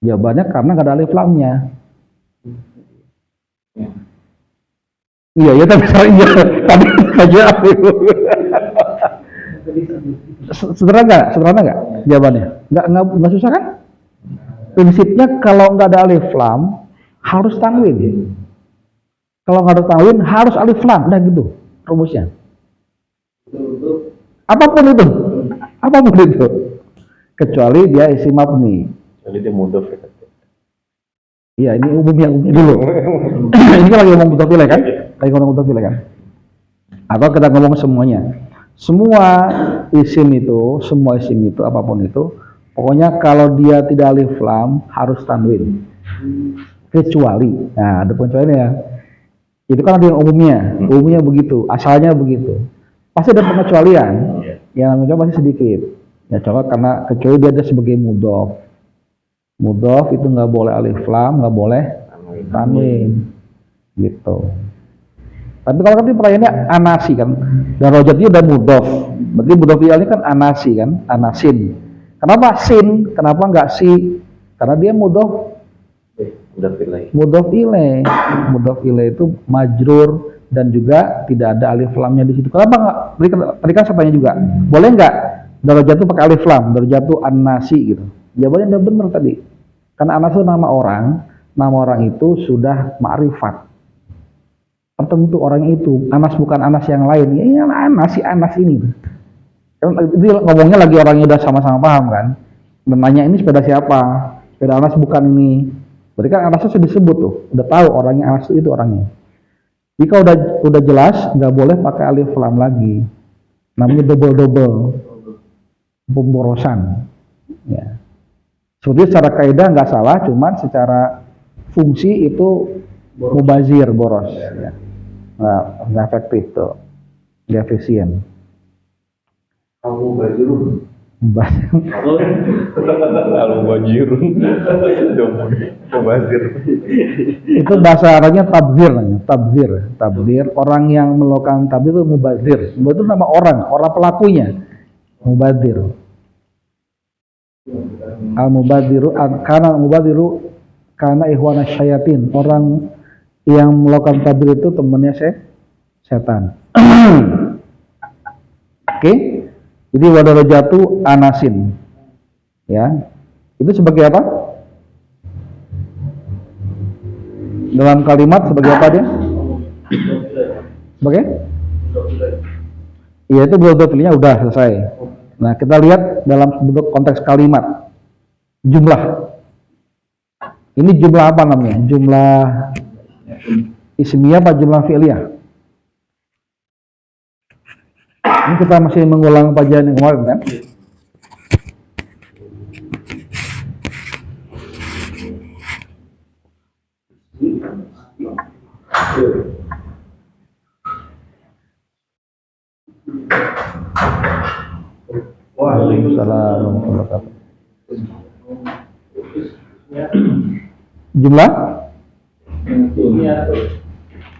Jawabannya karena nggak ada alif lamnya. Iya, tapi iya. Tadi aja sederhana nggak jawabannya? Nggak susah kan? Prinsipnya kalau nggak ada alif lam harus tanwin. Kalau nggak ada tanwin harus alif lam, udah gitu rumusnya. Apapun itu, kecuali dia isim mabni. Jadi dia mudhof ya. Iya, ini umumnya dulu. Ini kan lagi ngomong mudhof ilaih kan? Lagi ngomong mudhof ilaih kan? Atau kita ngomong semuanya. Semua isim itu apapun itu, pokoknya kalau dia tidak alif lam harus tanwin. Kecuali, nah ada pengecualiannya ya. Itu kan ada yang umumnya begitu, asalnya begitu. Pasti ada pengecualian, yang namanya pasti sedikit. Ya coba karena kecuali dia ada sebagai mudhof. Mudhof itu nggak boleh alif lam, nggak boleh tanwin, gitu. Tapi kalau tadi pertanyaannya anasi kan, dan rojatnya udah mudhof, berarti mudhof ilaih kan anasi kan, anasin. Kenapa sin? Kenapa nggak si? Karena dia mudhof ilaih. Mudhof ilaih itu majrur dan juga tidak ada alif lamnya di situ. Kenapa nggak? Tadi kan saya tanya juga, boleh nggak darajat itu pakai alif lam, darajat itu an-nasi gitu. Jawabannya udah benar tadi. Karena anas itu nama orang itu sudah ma'rifat. Tertentu orang itu, Anas bukan Anas yang lain. Ya Anas si Anas ini. Dia ngomongnya lagi orangnya udah sama-sama paham kan. Dan nanya ini sepeda siapa? Sepeda Anas bukan ini. Berarti kan Anasnya sudah disebut tuh, udah tahu orangnya Anas itu orangnya. Jika udah jelas, nggak boleh pakai alif lam lagi. Namanya double pemborosan. Ya. Sebetulnya secara kaidah nggak salah, cuman secara fungsi itu mubazir, boros. Ya. Nggak efektif tuh, nggak efisien. Kamu bajirun. Itu bahasa Arabnya tabzir namanya, tabzir. Orang yang melakukan tabzir itu mubazir. Itu nama orang pelakunya. Mubazir. Al-mubadiru, karena mubadiru karena ikhwana syayatin, orang yang melakukan tabir itu temannya setan. Oke, jadi wadarajatu anasin, ya, itu sebagai apa? Dalam kalimat sebagai apa dia? Sebagai? Iya, itu bentuk pilihnya udah selesai. Nah, kita lihat dalam bentuk konteks kalimat, jumlah. Ini jumlah apa namanya? Jumlah ismiyah apa jumlah fi'liyah? Ini kita masih mengulang pelajaran yang kemarin kan? Waalaikumsalam warahmatullahi wabarakatuh.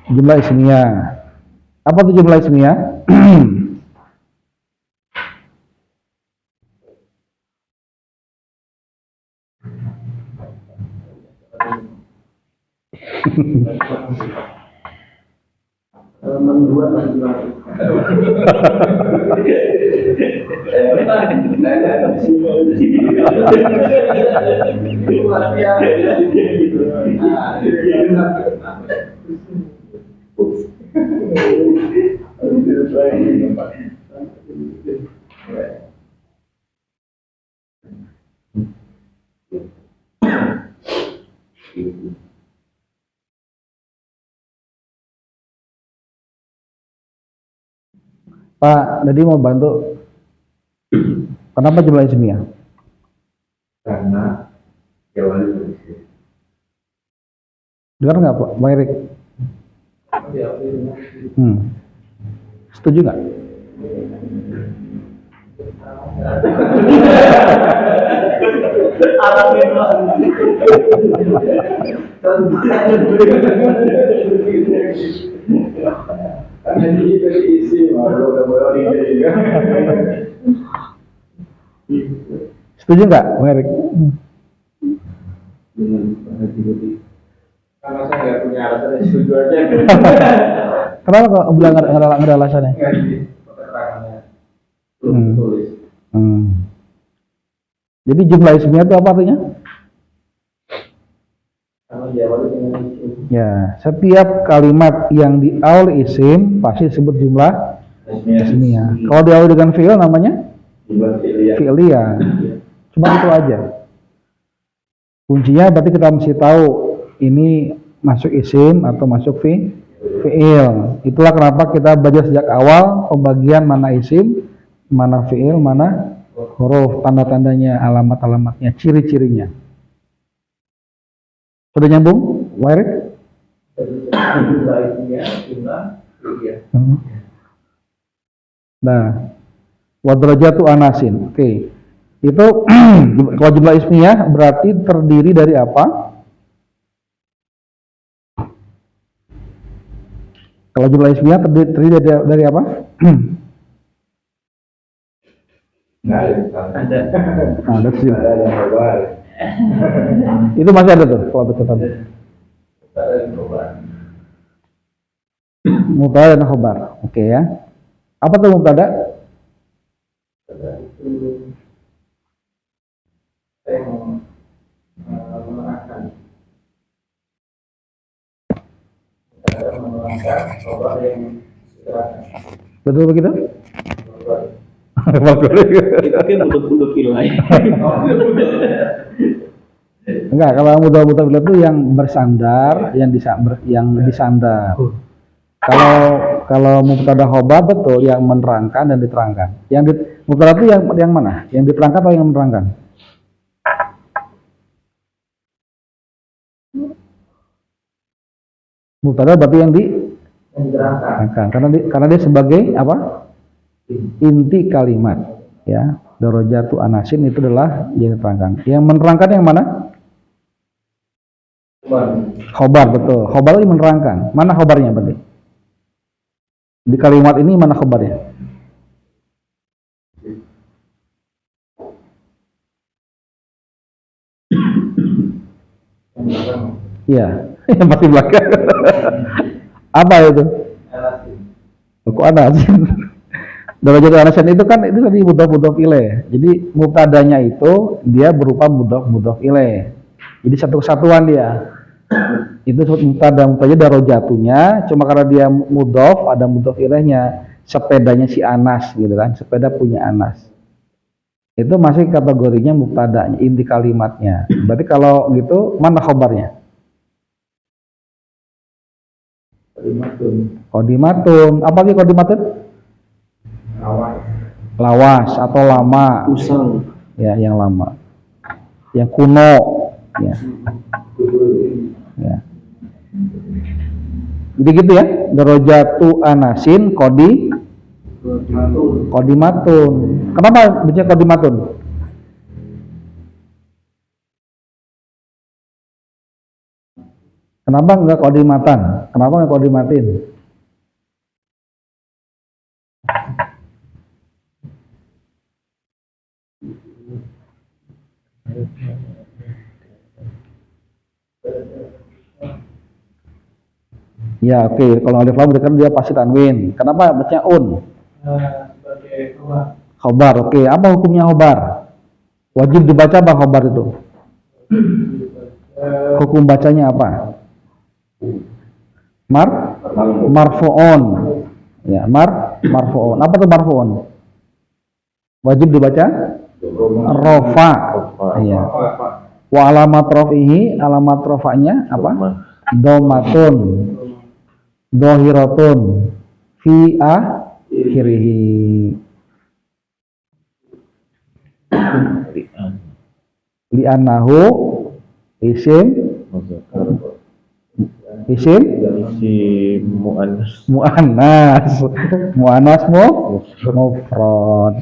Jumlah ismiyah. Apa itu jumlah ismiyah? Pak Dadi mau bantu. Kenapa jumlah ismiyah? Karena diawali dari isim. Dengar nggak Pak Erik? Setuju nggak? Setuju nggak, Bang Erik? Karena saya nggak punya alasan, setuju aja. Kenapa kok bilang nggak ada alasannya? Tulis. Jadi jumlah ismiyah itu apa artinya? Karena diawali dengan isim. Ya, setiap kalimat yang diawali isim pasti disebut jumlah ismiyah. Kalau diawali dengan fi'il namanya fi'liyah. Cuma itu aja. Kuncinya berarti kita mesti tahu ini masuk isim atau masuk fi'il. Itulah kenapa kita belajar sejak awal pembagian mana isim, mana fi'il, mana huruf, tanda-tandanya, alamat-alamatnya, ciri-cirinya. Sudah nyambung, Wairik? Nah, wadrajatu anasin. Oke. Itu kalau jumlah ismiyah berarti terdiri dari apa? Kalau jumlah ismiyah terdiri dari apa? Ada. Ada sih. Itu masih ada tuh, kalau betul tadi. Mubtada dan khobar. Oke ya. Apa tuh mubtada? Saya mau menerangkan. Menerangkan khobar yang diterangkan. Betul begitu? Itu kan butuh ilai. Enggak, kalau mubtada itu yang bersandar, yang disandar. Kalau mubtada khobar betul yang menerangkan dan diterangkan. Mubtada itu yang mana? Yang diterangkan atau yang menerangkan? Mubtada berarti yang diterangkan. Karena dia sebagai apa? Inti kalimat. Ya, darajatu anasin itu adalah yang diterangkan. Yang menerangkan yang mana? Khobar, betul. Khobar itu menerangkan. Mana khobarnya berarti? Di kalimat ini mana khobarnya? Iya, yang pasti belakang. Apa itu? Kok anasin? Darajat anasin itu kan itu tadi mudhof ilaih. Jadi mubtadanya itu dia berupa mudhof ilaih. Jadi satu kesatuan dia. Itu mubtada darajatunya, cuma karena dia mudhof ada mudhof ilaihnya. Sepedanya si Anas gitu kan, sepeda punya Anas. Itu masih kategorinya mubtadanya, inti kalimatnya. Berarti kalau gitu mana khobarnya? Kodimatun. Apa lagi kodimatun? Lawas atau lama. Usang. Ya, yang lama. Yang kuno. Ya. Ya. Jadi gitu ya. Darajatu anasin kodimatun. Kenapa baca kodimatun? Kenapa enggak kodimatan? Kenapa enggak kodimatin? Ya oke, kalau alif lam berarti dia pasti tanwin. Kenapa bacanya un? Sebagai Khobar, oke. Apa hukumnya khobar? Wajib dibaca apa khobar itu? Hukum bacanya apa? Marfu'un. Ya, marfu'un. Apa itu marfu'un? Wajib dibaca? Rofa. Iya. Wa alamat rafihi, alamat rafa'nya apa? Domatun. Dohiratun. Fi akhirihi. Li'annahu isim mu'annas mufrad.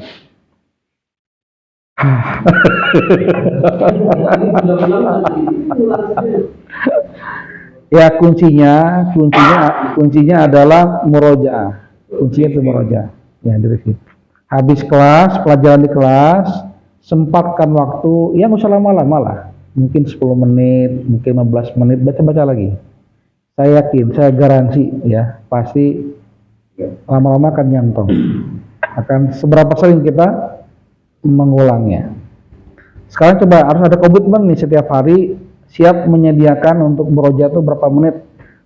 Ya kuncinya adalah murojaah. Kuncinya itu murojaah. Ya direview. Habis kelas, pelajaran di kelas, sempatkan waktu, ya nggak usah lama-lama lah. Mungkin 10 menit, mungkin 15 menit, baca-baca lagi. Saya yakin, saya garansi ya, pasti lama-lama akan nyantong. Akan seberapa sering kita mengulangnya. Sekarang coba harus ada komitmen nih setiap hari siap menyediakan untuk murojaah itu berapa menit.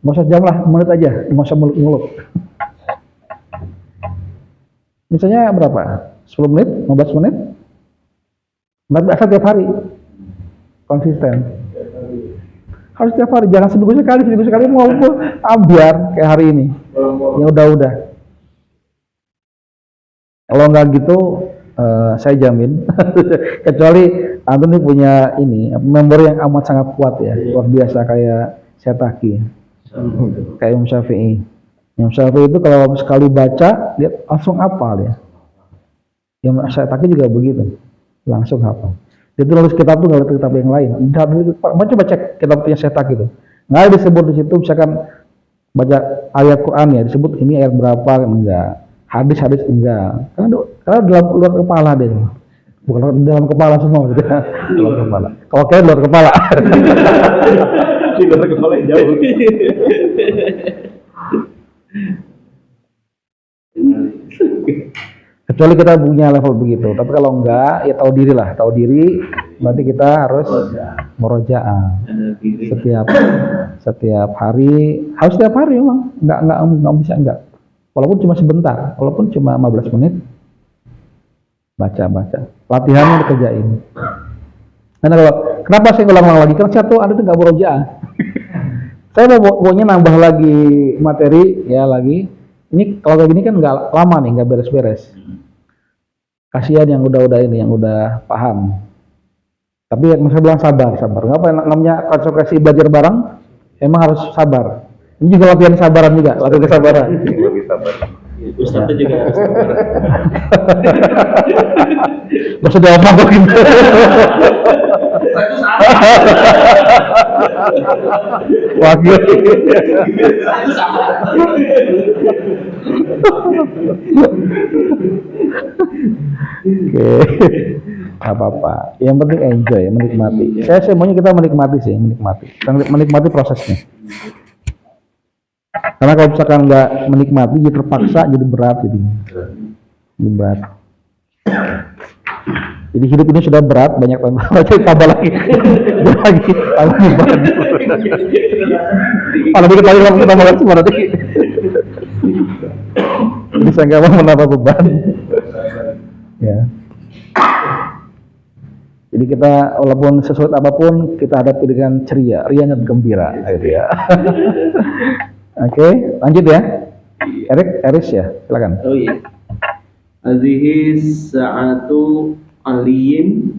Nggak usah jam lah, menit aja, nggak usah mulut-mulut. Misalnya berapa? 10 menit, 15 menit? Biasa tiap hari. Konsisten. Harus tiap hari, jangan seminggu sekali mau biar kayak hari ini. Ya udah. Kalau nggak gitu, saya jamin. Kecuali Antum nih punya ini member yang amat sangat kuat ya, luar biasa kayak Syataki, kayak Imam Syafi'i. Imam Syafi'i itu kalau sekali baca, dia langsung hafal ya. Imam Syataki juga begitu, langsung hafal. Dia tulis kitab tuh nggak ada kitab yang lain. Coba cek kitab punya Syataki itu. Nggak ada disebut di situ, misalkan baca ayat Quran ya disebut ini ayat berapa, enggak. Hadis enggak. Karena dalam luar kepala deh. Bukan dalam kepala semua gitu. Dalam kepala. Kalau kayak luar kepala. Di luar kepala jauh. Kecuali kita punya level begitu. Tapi kalau enggak, ya tahu diri lah. Tahu diri, berarti kita harus murojaah. Setiap hari, harus setiap hari memang. Enggak bisa enggak. Walaupun cuma sebentar, walaupun cuma 15 menit. Baca. Latihannya dikerjain. Karena kenapa saya ulang-ulang lagi? Karena satu ada tuh nggak murojaah. Saya pokoknya nambah lagi materi ya lagi. Ini kalau kayak gini kan nggak lama nih, nggak beres-beres. Kasihan yang udah ini, yang udah paham. Tapi yang saya bilang sabar. Nggak apa namanya konsekuensi belajar bareng, emang harus sabar. Ini juga latihan kesabaran juga, latihan kesabaran. Lebih sabar. Ustaznya juga harus sabar. Gak usah diomong gitu. Wakil. Oke. nggak apa-apa. Yang penting enjoy, menikmati. Saya maunya kita menikmati sih, menikmati prosesnya. Karena kalau misalkan nggak menikmati, jadi terpaksa, jadi berat jadinya. Jadi berat. Jadi hidup ini sudah berat, banyak tambah lagi, tambah beban. Kalau dikit lagi kita malas berarti. Jadi saya nggak mau menambah beban. Ya. Jadi kita walaupun sesuatu apapun kita hadapi dengan ceria, riang dan gembira, gitu ya. Oke, lanjut ya. Eris ya, silakan. Oh iya. Hadhihi sa'atu aliyin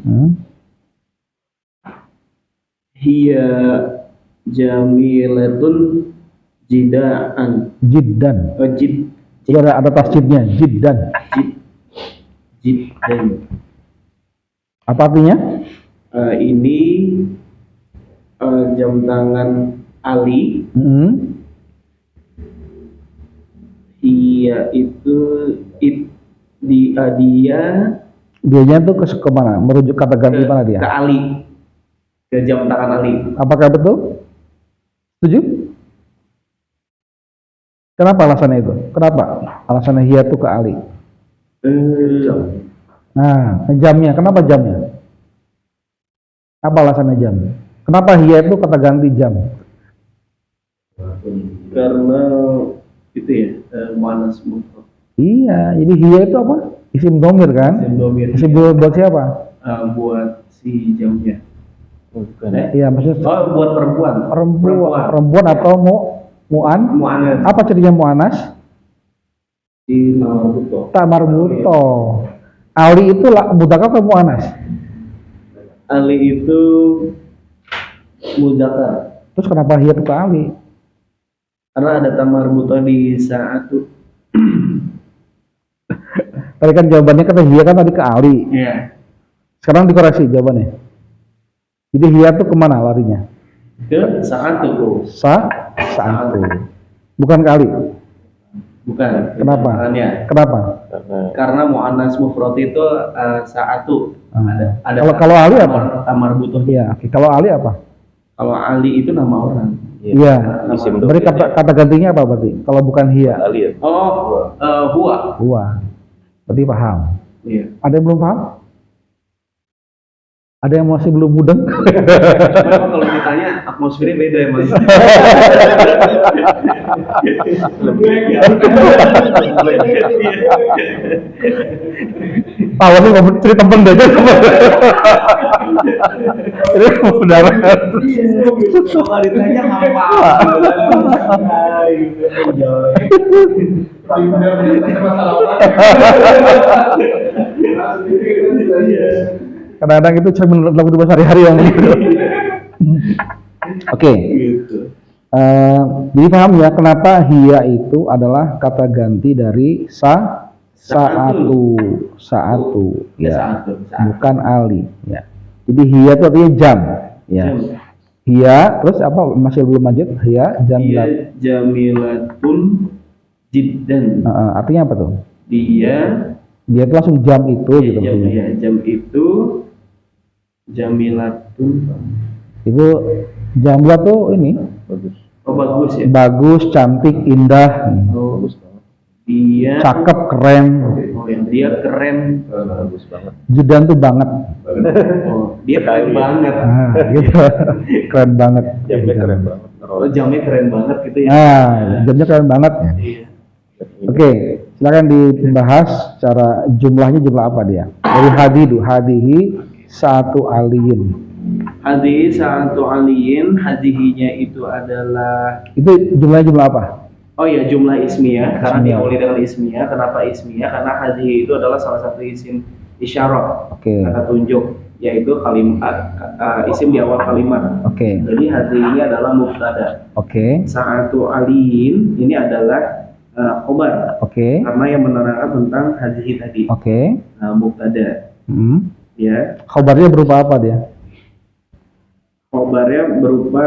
hiya jamilatun jidaan. Jiddan. Jid Ada tasjidnya, jiddan. jiddan. Apa artinya? Ini jam tangan Ali. Iya itu Dianya tuh ke mana? Merujuk kata ganti mana dia? ke Ali, ke jam tangan Ali. Apakah betul? Setuju? Kenapa alasannya itu? Kenapa alasannya hiya tuh ke Ali? Nah, jamnya. Kenapa jamnya? Apa alasannya jam? Kenapa hiya itu kata ganti jam? Karena itu ya muannas mufrad. Iya, jadi hiya itu apa? Isim domir kan? Isim domir. Isim domir buat siapa? Buat si jamnya. Bukan. Iya, maksudnya Buat perempuan. perempuan atau mu'annas. Apa cirinya mu'annas? Di marbuto. Tak marbuto. Ali itu mudzakkar atau mu'annas? Ali itu mudzakkar. Terus kenapa hiya itu ke Ali? Karena ada tamar buto di sa'atu. Tadi kan jawabannya kata hiya kan tadi ke Ali. Iya. Sekarang dikoreksi jawabannya. Jadi hiya itu kemana larinya? Ke sa'atu. Sa'atu. Bukan ke Ali. Bukan. Kenapa? Makanya. Kenapa? Karena mu'annas mufrad itu sa'atu. Ada Kalau Ali apa? Tamar buto. Iya. Oke. Kalau Ali apa? Kalau Ali itu nama orang. Iya. Berarti kata gantinya apa berarti? Kalau bukan hiya. Ali ya? Huwa. Huwa. Berarti paham. Iya. Ada yang belum paham? Ada yang masih belum mudeng? Memang kalau ditanya atmosfernya beda ya mas. Tahu nih ngomong cerita temen deh. Ini benar. Kalau ditanya apa? Kadang-kadang itu cermin dalam kehidupan sehari-hari yang gitu. Oke. Jadi paham ya kenapa hiya itu adalah kata ganti dari sa'atu ya. Bukan Ali ya. Jadi hiya itu artinya jam ya. Hiya terus apa masih belum lanjut? Hiya jamilatun jiddan. Artinya apa tuh? Dia itu langsung jam itu gitu. Jam itu jamilatun. Itu jamlah tuh ini Bagus. Oh bagus ya. Bagus, cantik, indah. Bagus banget. Dia cakep, keren. Oh ya, dia keren. Bagus banget. Jidan tuh banget. Oh, dia keren banget. Gitu. Keren banget. Jamnya keren banget. Oh, jamnya keren banget gitu ya. Jamnya keren banget. Iya. Oke, silakan dibahas secara jumlahnya jumlah apa dia? Dari hadihi satu aliyin. Hadihi satu aliyin, hadihinya itu adalah itu jumlah apa? Oh ya, jumlah ismiyah karena Ismiyah. diawali dengan ismiyah. Kenapa ismiyah? Karena hadihi itu adalah salah satu isim isyarah, kata tunjuk, yaitu kalimat isim di awal kalimat. Jadi hadihi ini adalah mubtada. Sa'atu aliyin ini adalah khobar. Karena yang menerangkan tentang hadihi tadi. Mubtada. Ya. Khobarnya berupa apa dia? Khobarnya berupa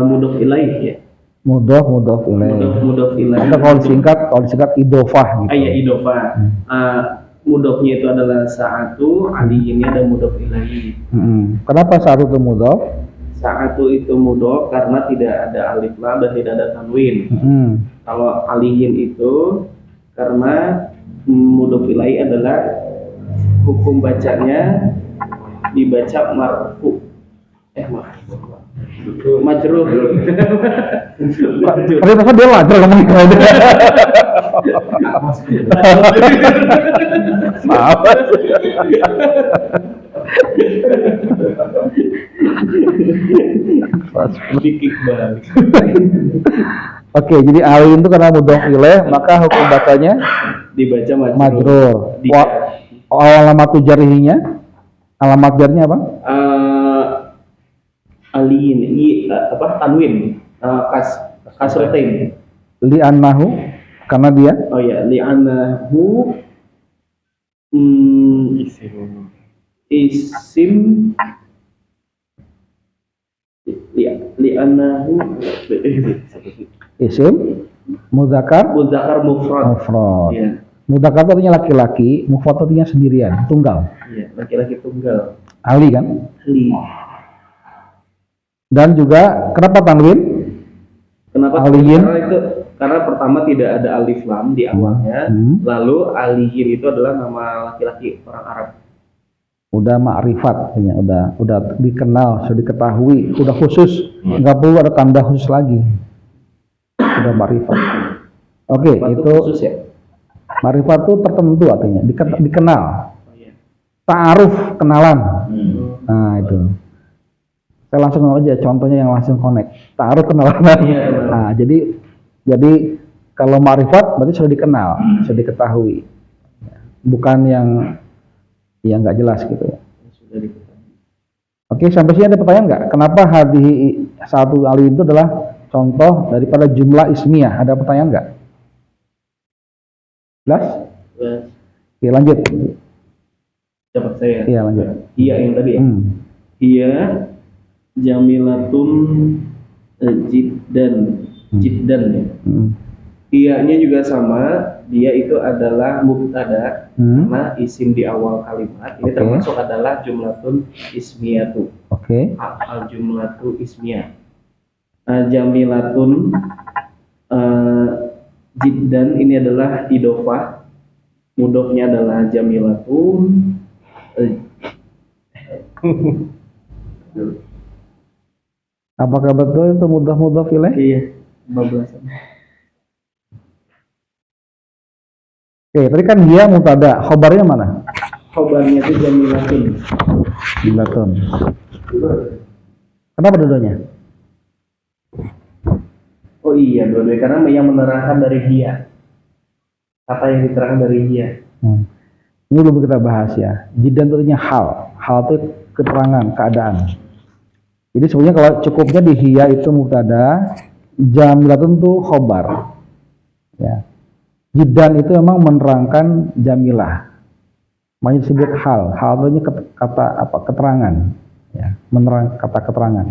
mudhof ilaih ya. Mudhof ilaih. Mudhof ilaih. Atau kalau disingkat idofah gitu. Iya, idofah. Mudhofnya itu adalah sa'atu, aliyinnya ada mudhof ilaih. Kenapa satu itu mudhof? Sa'atu itu mudhof karena tidak ada alif lam dan tidak ada tanwin. Kalau aliyin itu karena mudhof ilaih adalah hukum bacanya dibaca marfu. Majrur. Ternyata dia wajar ngomong gitu aja. Maaf. Dikik balik. Oke, jadi alin itu karena mudhof ilaih, maka hukum bacanya Dibaca majrur. Alamat jarihinya, alamat jarnya apa? Aliyin, tanwin, kasratain. Li'annahu, karena dia. Oh ya, li'annahu isim li'annahu Isim mudzakkar mufrad. Iya. Mudzakkar itu artinya laki-laki, mufrad artinya sendirian, tunggal. Iya, laki-laki tunggal. Ali kan? Ali. Dan juga kenapa tanwin? Kenapa aliyin? Karena pertama tidak ada alif lam di awalnya. Lalu aliyin itu adalah nama laki-laki orang Arab. Udah ma'rifat, udah dikenal, sudah diketahui, udah khusus, nggak perlu ada tanda khusus lagi. Udah ma'rifat. Oke, itu khusus ya? Ma'rifat itu tertentu artinya, dikenal. Oh, iya. Ta'aruf, kenalan. Nah, itu. Saya langsung aja contohnya yang langsung connect. Ta'aruf, kenalan. Nah, jadi kalau ma'rifat berarti sudah dikenal, sudah diketahui. Bukan yang nggak jelas gitu ya. Oke, sampai sini ada pertanyaan nggak? Kenapa hadhihi satu alif itu adalah contoh daripada jumlah ismiyah? Ada pertanyaan nggak? Jelas? Oke, lanjut. Dapat saya. Iya, lanjut. Iya yang tadi ya. Iya jamilatun jiddan ya. Iya-nya juga sama, dia itu adalah mubtada karena isim di awal kalimat. Ini termasuk adalah jumlatun ismiyatu. Al jumlatu ismiyah. Jamilatun jiddan ini adalah idofah. Mudhofnya adalah jamilatun. Apakah betul itu mudhaf ilaih? Iya, 15. Oke, tadi kan dia mubtada, khobarnya mana? Khobarnya itu jamilatun. Jamilatun. Kenapa dua-duanya? Oh iya, dua-duanya karena yang menerangkan dari dia. Kata yang diterangkan dari dia. Ini belum kita bahas ya. Jiddan itu artinya hal. Hal itu keterangan, keadaan. Jadi sebenarnya kalau cukupnya di hiya itu mubtada, jamilatun itu khobar. Ya. Jiddan itu memang menerangkan jamilah. Makanya disebut hal. Hal itu kata apa? Keterangan. Ya, menerang kata keterangan.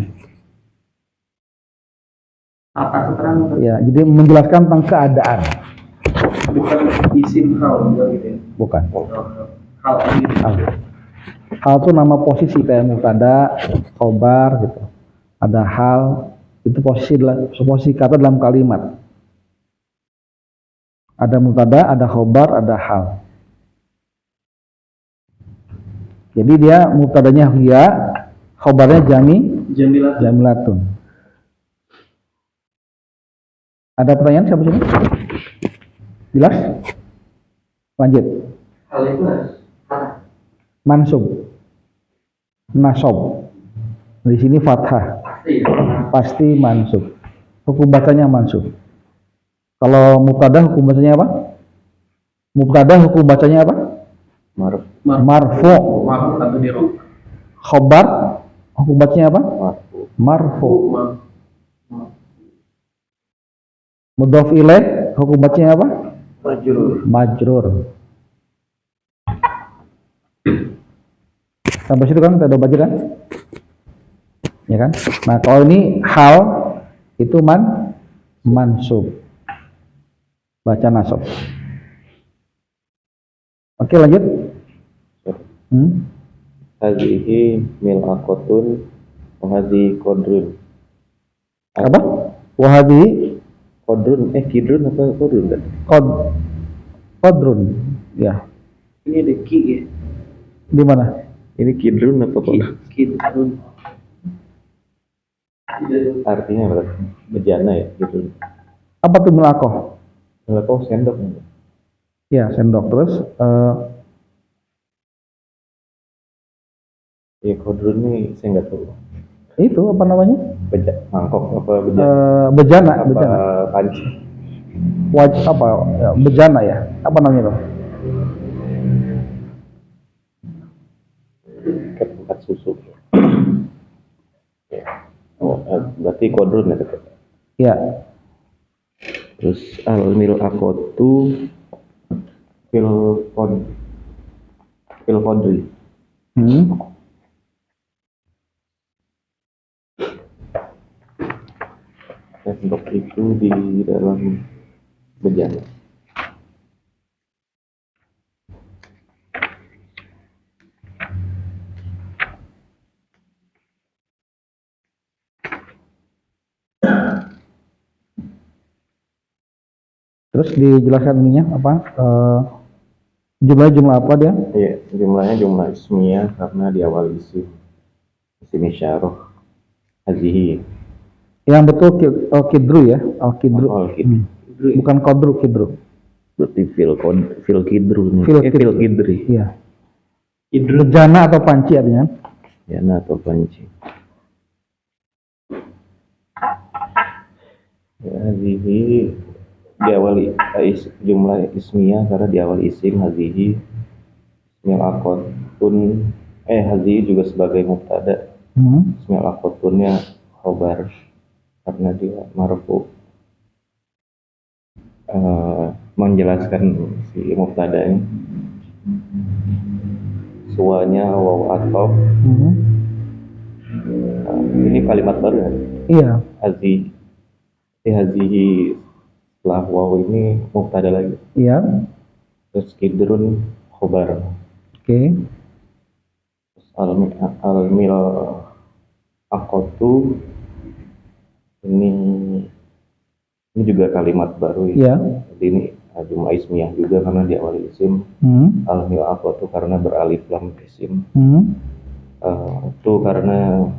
Kata keterangan. Ya, jadi menjelaskan tentang keadaan. Bukan isim hal gitu ya. Bukan. Hal. Hal itu nama posisi kayak mubtada, khobar gitu. Ada hal itu posisi kata dalam kalimat. Ada mubtada, ada khobar, ada hal. Jadi dia mubtadanya hiya, khobarnya jamilatun. Ada pertanyaan siapa sini? Jelas? Lanjut. Hal itu mansub, nasob. Di sini fathah. Pasti mansub. Hukum bacanya mansub. Kalau mubtada hukum bacanya apa? Mubtada hukum bacanya apa? Marfu. Atau di roh. Khobar hukum bacanya apa? Marfu. Mudhof ilaih hukum bacanya apa? Majrur. Sampai situ kan kita udah baca kan? Ya kan? Nah kalau ini hal itu mansub. Baca nasab. Oke, lanjut. Hadhihi mil'aqatun wa hadhihi qadrun. Apa? Wahadi Qadrun, kidrun apa qadrun kan? qadrun. Ya. Ini ada ki ya. Di mana? Ini kidrun apa qadrun? Kidrun. Artinya apa? Bejana ya, kidrun. Apa tuh melakoh? Kok sendok? Ya, sendok. Terus Ya qadrun nih saya nggak tahu. itu apa namanya? Mangkok apa bejana? Bejana, Apa bejana. panci? Apa ya, bejana ya? Apa namanya tuh? Tempat susu. Oh, berarti qadrun ya tetap. Ya. Terus al-mil'aqatu fil qadri. Sendok itu di dalam bejana. Terus dijelaskan ininya apa? Jumlah apa dia? Iya, jumlahnya jumlah ismiyah karena diawali isim isyarah. Hadhihi. Yang betul kidru ya, al-kidru. Oh, kidru. Bukan kodru, kidru. Berarti fil kidru nih. Fil Fil kidri. Iya. Bejana atau panci artinya. Bejana atau panci. Ya, hadhihi diawali jumlah ismiyah karena diawali isim hadhihi ismil aqotun hadhihi juga sebagai mubtada. Ismil aqotunnya khobar karena dia marfu menjelaskan si mubtada ini suanya waw atau ini kalimat baru ya? Iya. Hazihi setelah waw ini mubtada lagi. Iya. Terus kidrun khobar. Oke. Al-mil aqotu ini juga kalimat baru ya. Iya. Jadi ini jumlah ismiyah juga karena diawali isim. Al-mil aqotu karena beralif lam isim. Itu karena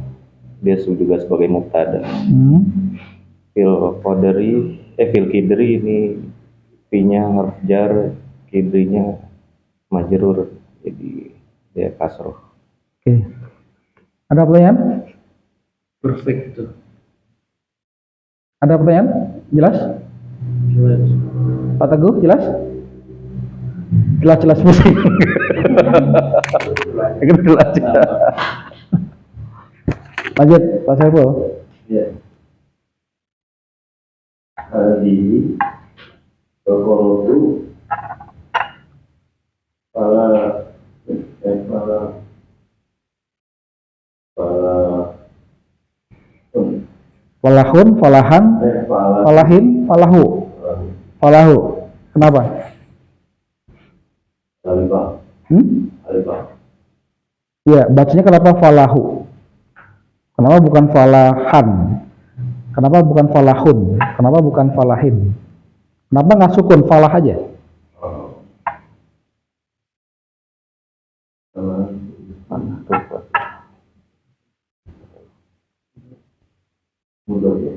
dia juga sebagai mubtada. Fil kidri ini fi-nya harf jar, kidrinya majrur, jadi dia kasroh. Oke. Ada pertanyaan? Perfect tuh. Ada pertanyaan? Jelas? Jelas. Pak Teguh, jelas? Jelas pusing. Jelas. Lanjut, Pak Saiful. Ya. Di Qolotu para Falahun, falahan, falahin, falahu. Kenapa? Alifah. Ya, bacanya kenapa falahu? Kenapa bukan falahan? Kenapa bukan falahun? Kenapa bukan falahin? Kenapa nggak sukun falah aja? Mudah ya.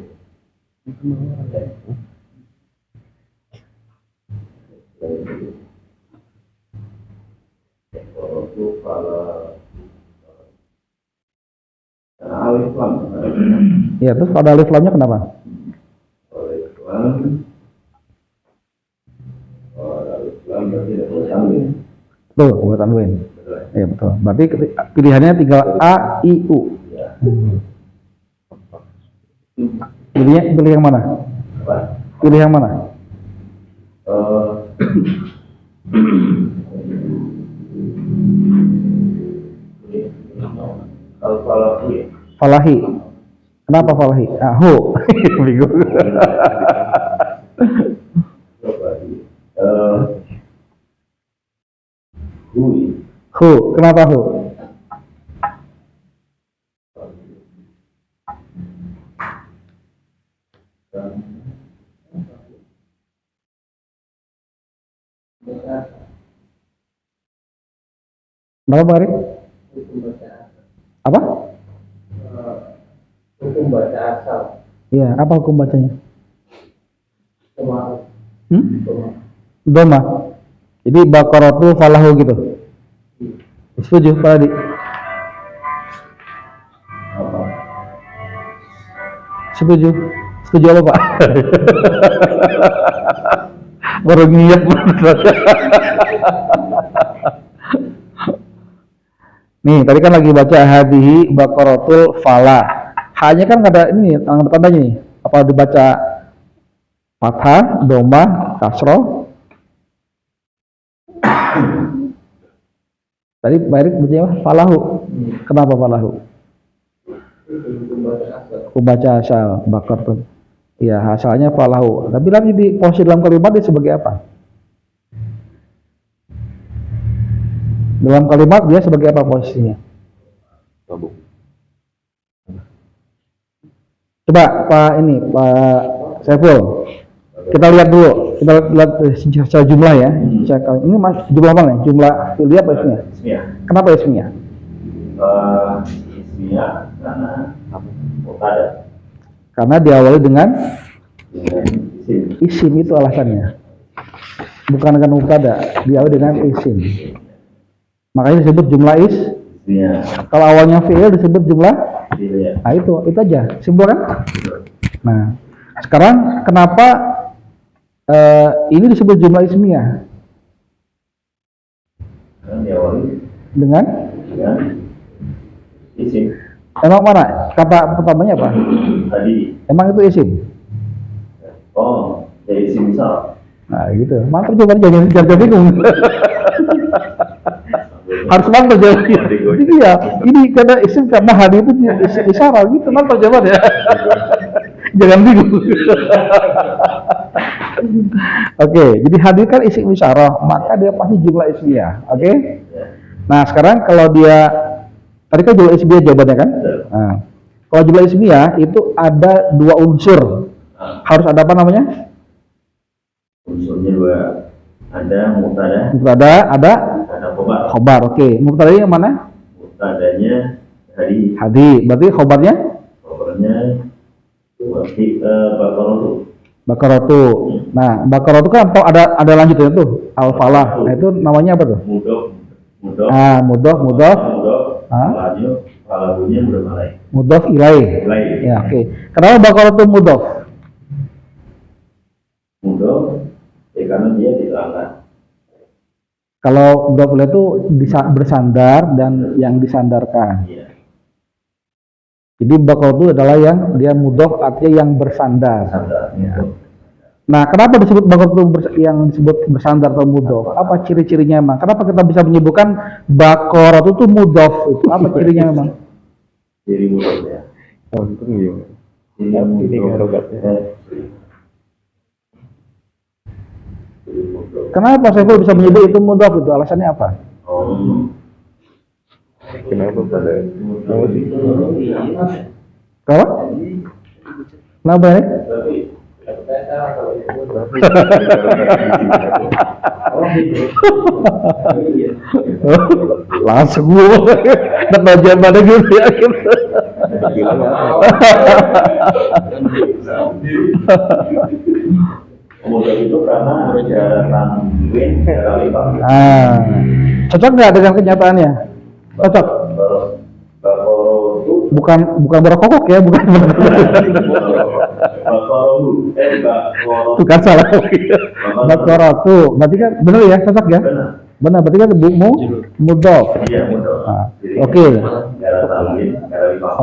Alif lam. Ya, terus pada alif lamnya kenapa? Alif lam berarti ada tanwin. Tuh, buat tanwin. Ya betul. Berarti pilihannya tinggal A, I, U. Pilih yang mana? Pilih yang mana? Al-Falahi. Falahi. Kenapa falahi? Ho. Bingung. Kenapa hu? Kenapa Pak Arif? Apa? Hukum baca asal. Iya, apa hukum bacanya? Kemarin. Doma. Jadi Baqaratu falahu gitu. Setuju Pak Adi? Setuju. Setuju apa Pak? Baru niat Nih, tadi kan lagi baca hadihi Baqaratul falah. Hanya kan ada ini tanda-tandanya nih. Apa dibaca fathah, doma, kasroh? Tadi Pak Erik bacanya apa? Falahu. Kenapa falahu? Baca asal bakar tuh. Iya, asalnya falahu. Tapi lagi di posisi dalam kalimat dia sebagai apa? Dalam kalimat dia sebagai apa posisinya? Coba Pak Saiful. Kita lihat dulu. Kita lihat secara jumlah ya. Ini jumlah apa nih? Jumlah fi'liyah apa ismiyah? Ismiyah. Kenapa ismiyah? Ismiyah karena mubtada. Karena diawali dengan Isim. isim, itu alasannya. Bukan dengan mubtada, diawali dengan isim. Makanya disebut jumlah Ismiyah. Kalau awalnya fi'il disebut jumlah. Iya. Nah itu aja, simpel kan? Nah, sekarang kenapa ini disebut jumlah ismiyah? Karena diawali Dengan isim. emang mana? Kata pertamanya apa? Tadi. Emang itu isim? Oh, dari isim misal. Nah gitu, mantap jawabannya, jangan bingung. Harus mantap jawabannya. Iya, ini karena isim karena hadi itu isim isyarat gitu, mantap jawabannya. Jangan bingung. Oke, jadi hadi kan isim isyarat, maka dia pasti jumlah ismiyah. Oke? Nah sekarang kalau dia tadi kan jumlah ismiyah jawabannya kan? Nah, kalau jumlah ismiyah itu ada dua unsur. Harus ada apa namanya? Unsurnya dua. Ada mubtada. Mubtada, ada Khobar. khobar. Oke, mubtadanya yang mana? Mubtadanya hadi. Hadi. Berarti khobarnya? Khobarnya Baqaratu. Baqaratu. Nah, Baqaratu kan ada lanjutnya tuh, al-falah. Nah, itu namanya apa tuh? Mudhof. Ah, mudhof. Falahunya mulai. Mudhof ilaih. Ya, oke. Kenapa Baqaratu mudhof? Mudhof, karena dia diterangkan. Kalau mudhof ilaih itu bersandar dan yang disandarkan. Iya. Jadi Baqaratu adalah yang dia mudhof artinya yang bersandar. Ya. Nah, kenapa disebut Baqaratu yang disebut bersandar atau mudhof? Apa ciri-cirinya emang? Kenapa kita bisa menyebutkan Baqaratu itu mudhof? Itu apa cirinya memang? Ciri mudhof ya. Kenapa saya bisa menyebut itu mudhof itu? Alasannya apa? Kenapa pada Kenapa? Kenapa ya? Langsung gue bagian pada gitu ya. Mudhof itu karena ada tanwin kali Cocok nggak dengan kenyataannya? Cocok. Baqaratu Bukan berkokok ya, bukan. Bukan salah. Baqaratu. Berarti kan benar ya, cocok ya? Benar, berarti kan mudhof. Iya, mudhof. Oke.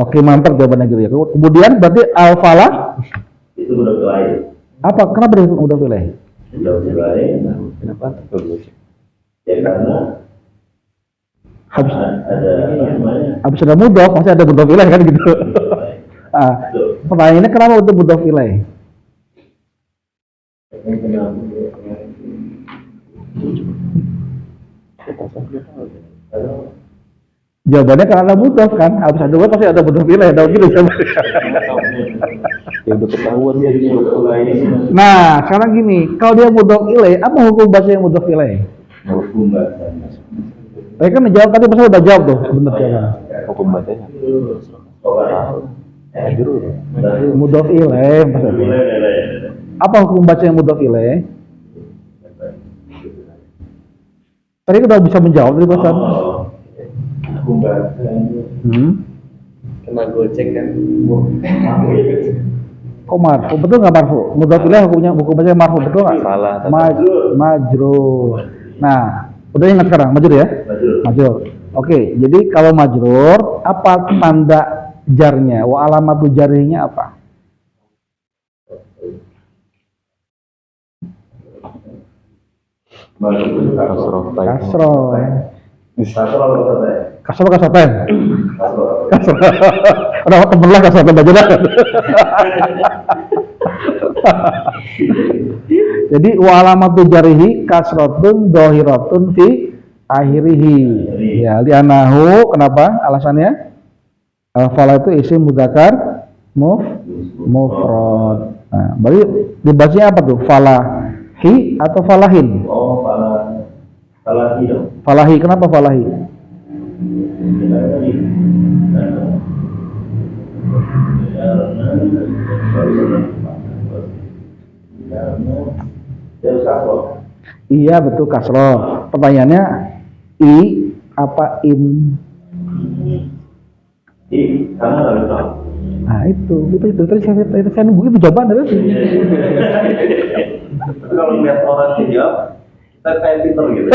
Oke, mantap jawabannya gitu ya. Kemudian berarti al-falah Itu mudhof ilaih. apa? Kenapa disebut mudhof ilaih? Mudhof ilaih. kenapa? Ya karena Habis ada ada mudhof, masih ada mudhof ilaih kan gitu. Pertanyaannya kenapa untuk mudhof ilaih? Jawabannya kan ada mudhof kan, habis ada mudhof pasti ada mudhof ilaih, ada gitu kan. Ya udah ketahuan ya ini. Nah, sekarang gini, kalau dia mudhof ilaih, apa hukum baca yang mudhof ilaih? Hukum bahasanya. Saya kan jawab tadi pas udah jawab tuh, bener kan? Hukum bacanya. Mudhof ilaih maksudnya. Apa hukum baca yang mudhof ilaih? Tadi udah bisa menjawab tadi Pak. Hukum bahasanya. Kena goceng kan. Kok marfu? Betul nggak marfu? Mudhof ilaih hukum baca marfu, betul nggak? Salah. Majrur. Nah, udah ingat sekarang majrur ya? Majrur. Oke, jadi kalau majrur, apa tanda jarnya? Wa alamatu jarihnya apa? Kasroh. Kasroh. Kasroh. Kasroh kasroten. Kasroh. Kasroh. Udah temen lah kasroten aja dah. Jadi wa alamatu jarihi kasrotun dohiratun fi akhirihi. Ya, li'anahu kenapa? Alasannya? Fala itu isim mudzakkar mufrad. Nah, berarti dibacanya apa tuh? Falahi atau falahin? Oh, falahi dong. Falahi, kenapa falahi? Iya betul kasroh. Pertanyaannya i apa in? Karena nggak tahu. Nah itu tadi saya nunggu itu jawaban tadi. Tapi kalau lihat orang jawab, kita kayak pinter gitu.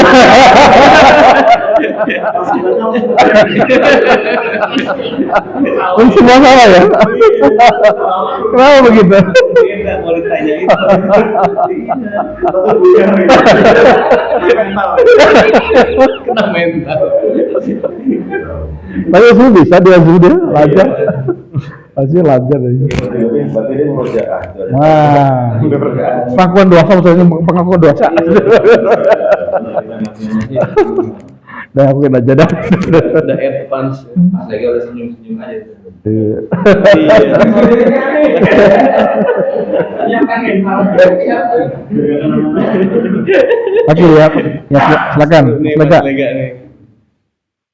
Ini semua salah ya? Kenapa begitu? Nggak mau ditanya itu. Kena mental. Tapi itu bisa dia sudah lancar. Pasti lancar aja. Berarti dia mengerjakan. Wah, pengakuan dosa maksudnya pengakuan dosa. Dah aku kena aja dah. Udah advance. Lagi udah senyum-senyum aja. Oke ya, silakan.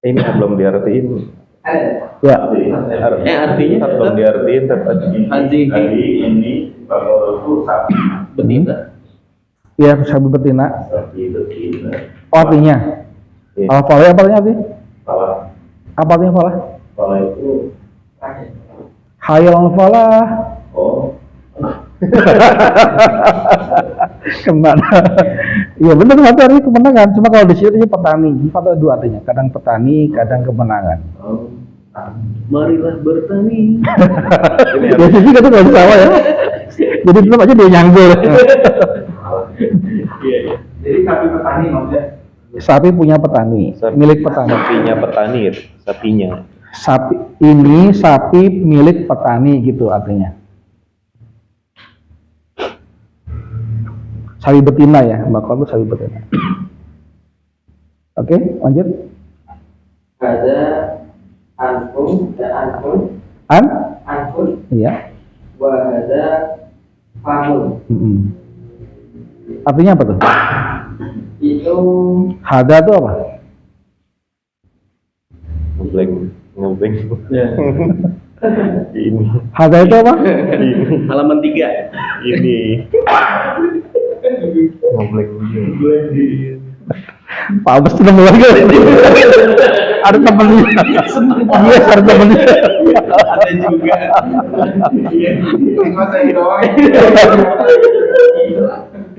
Ini belum diartiin. Ya. Artinya belum diartiin tadi. Ini kalau itu sapi Betina. Iya, sapi betina. Oh, artinya. Iya. Falah apa artinya? Salah. Apa artinya falah? Salah itu. Hayal falah. Oh. Kena. Iya benar materi kemenangan. Cuma kalau di sini petani, ada dua artinya. Kadang petani, kadang kemenangan. Marilah bertani. Ya sih kan itu sama ya. Jadi tetap aja dia nyanggul. Jadi sapi petani maksudnya. Sapi punya petani, milik petani. Sapinya petani gitu. Sapinya. Sapi ini sapi milik petani gitu artinya. Sapi betina ya, bakal itu sapi betina. Oke, lanjut. Ada anfun dan anfun. Anfun. Iya. Wa ada famun. Artinya apa tuh? Itu Hada itu apa? Ngebleng. Ini. Hada itu apa? Halaman 3. Ini. Ngebleng. Pak Abes sudah mulai kan? Ada temennya. Iya, ada temennya. Ada juga. Masa doang.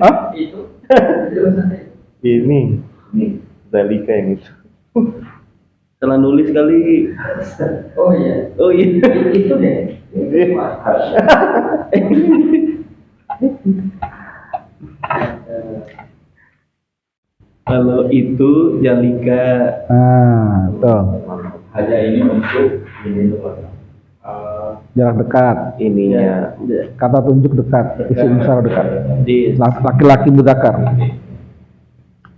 Hah? itu Ini. Zalika yang itu. Salah nulis kali. oh iya itu deh. Kalau itu Jalika. Tuh. Hanya ini untuk ini Jarak dekat. Ininya Kata tunjuk dekat. Isim besar dekat. di Laki-laki mudzakkar.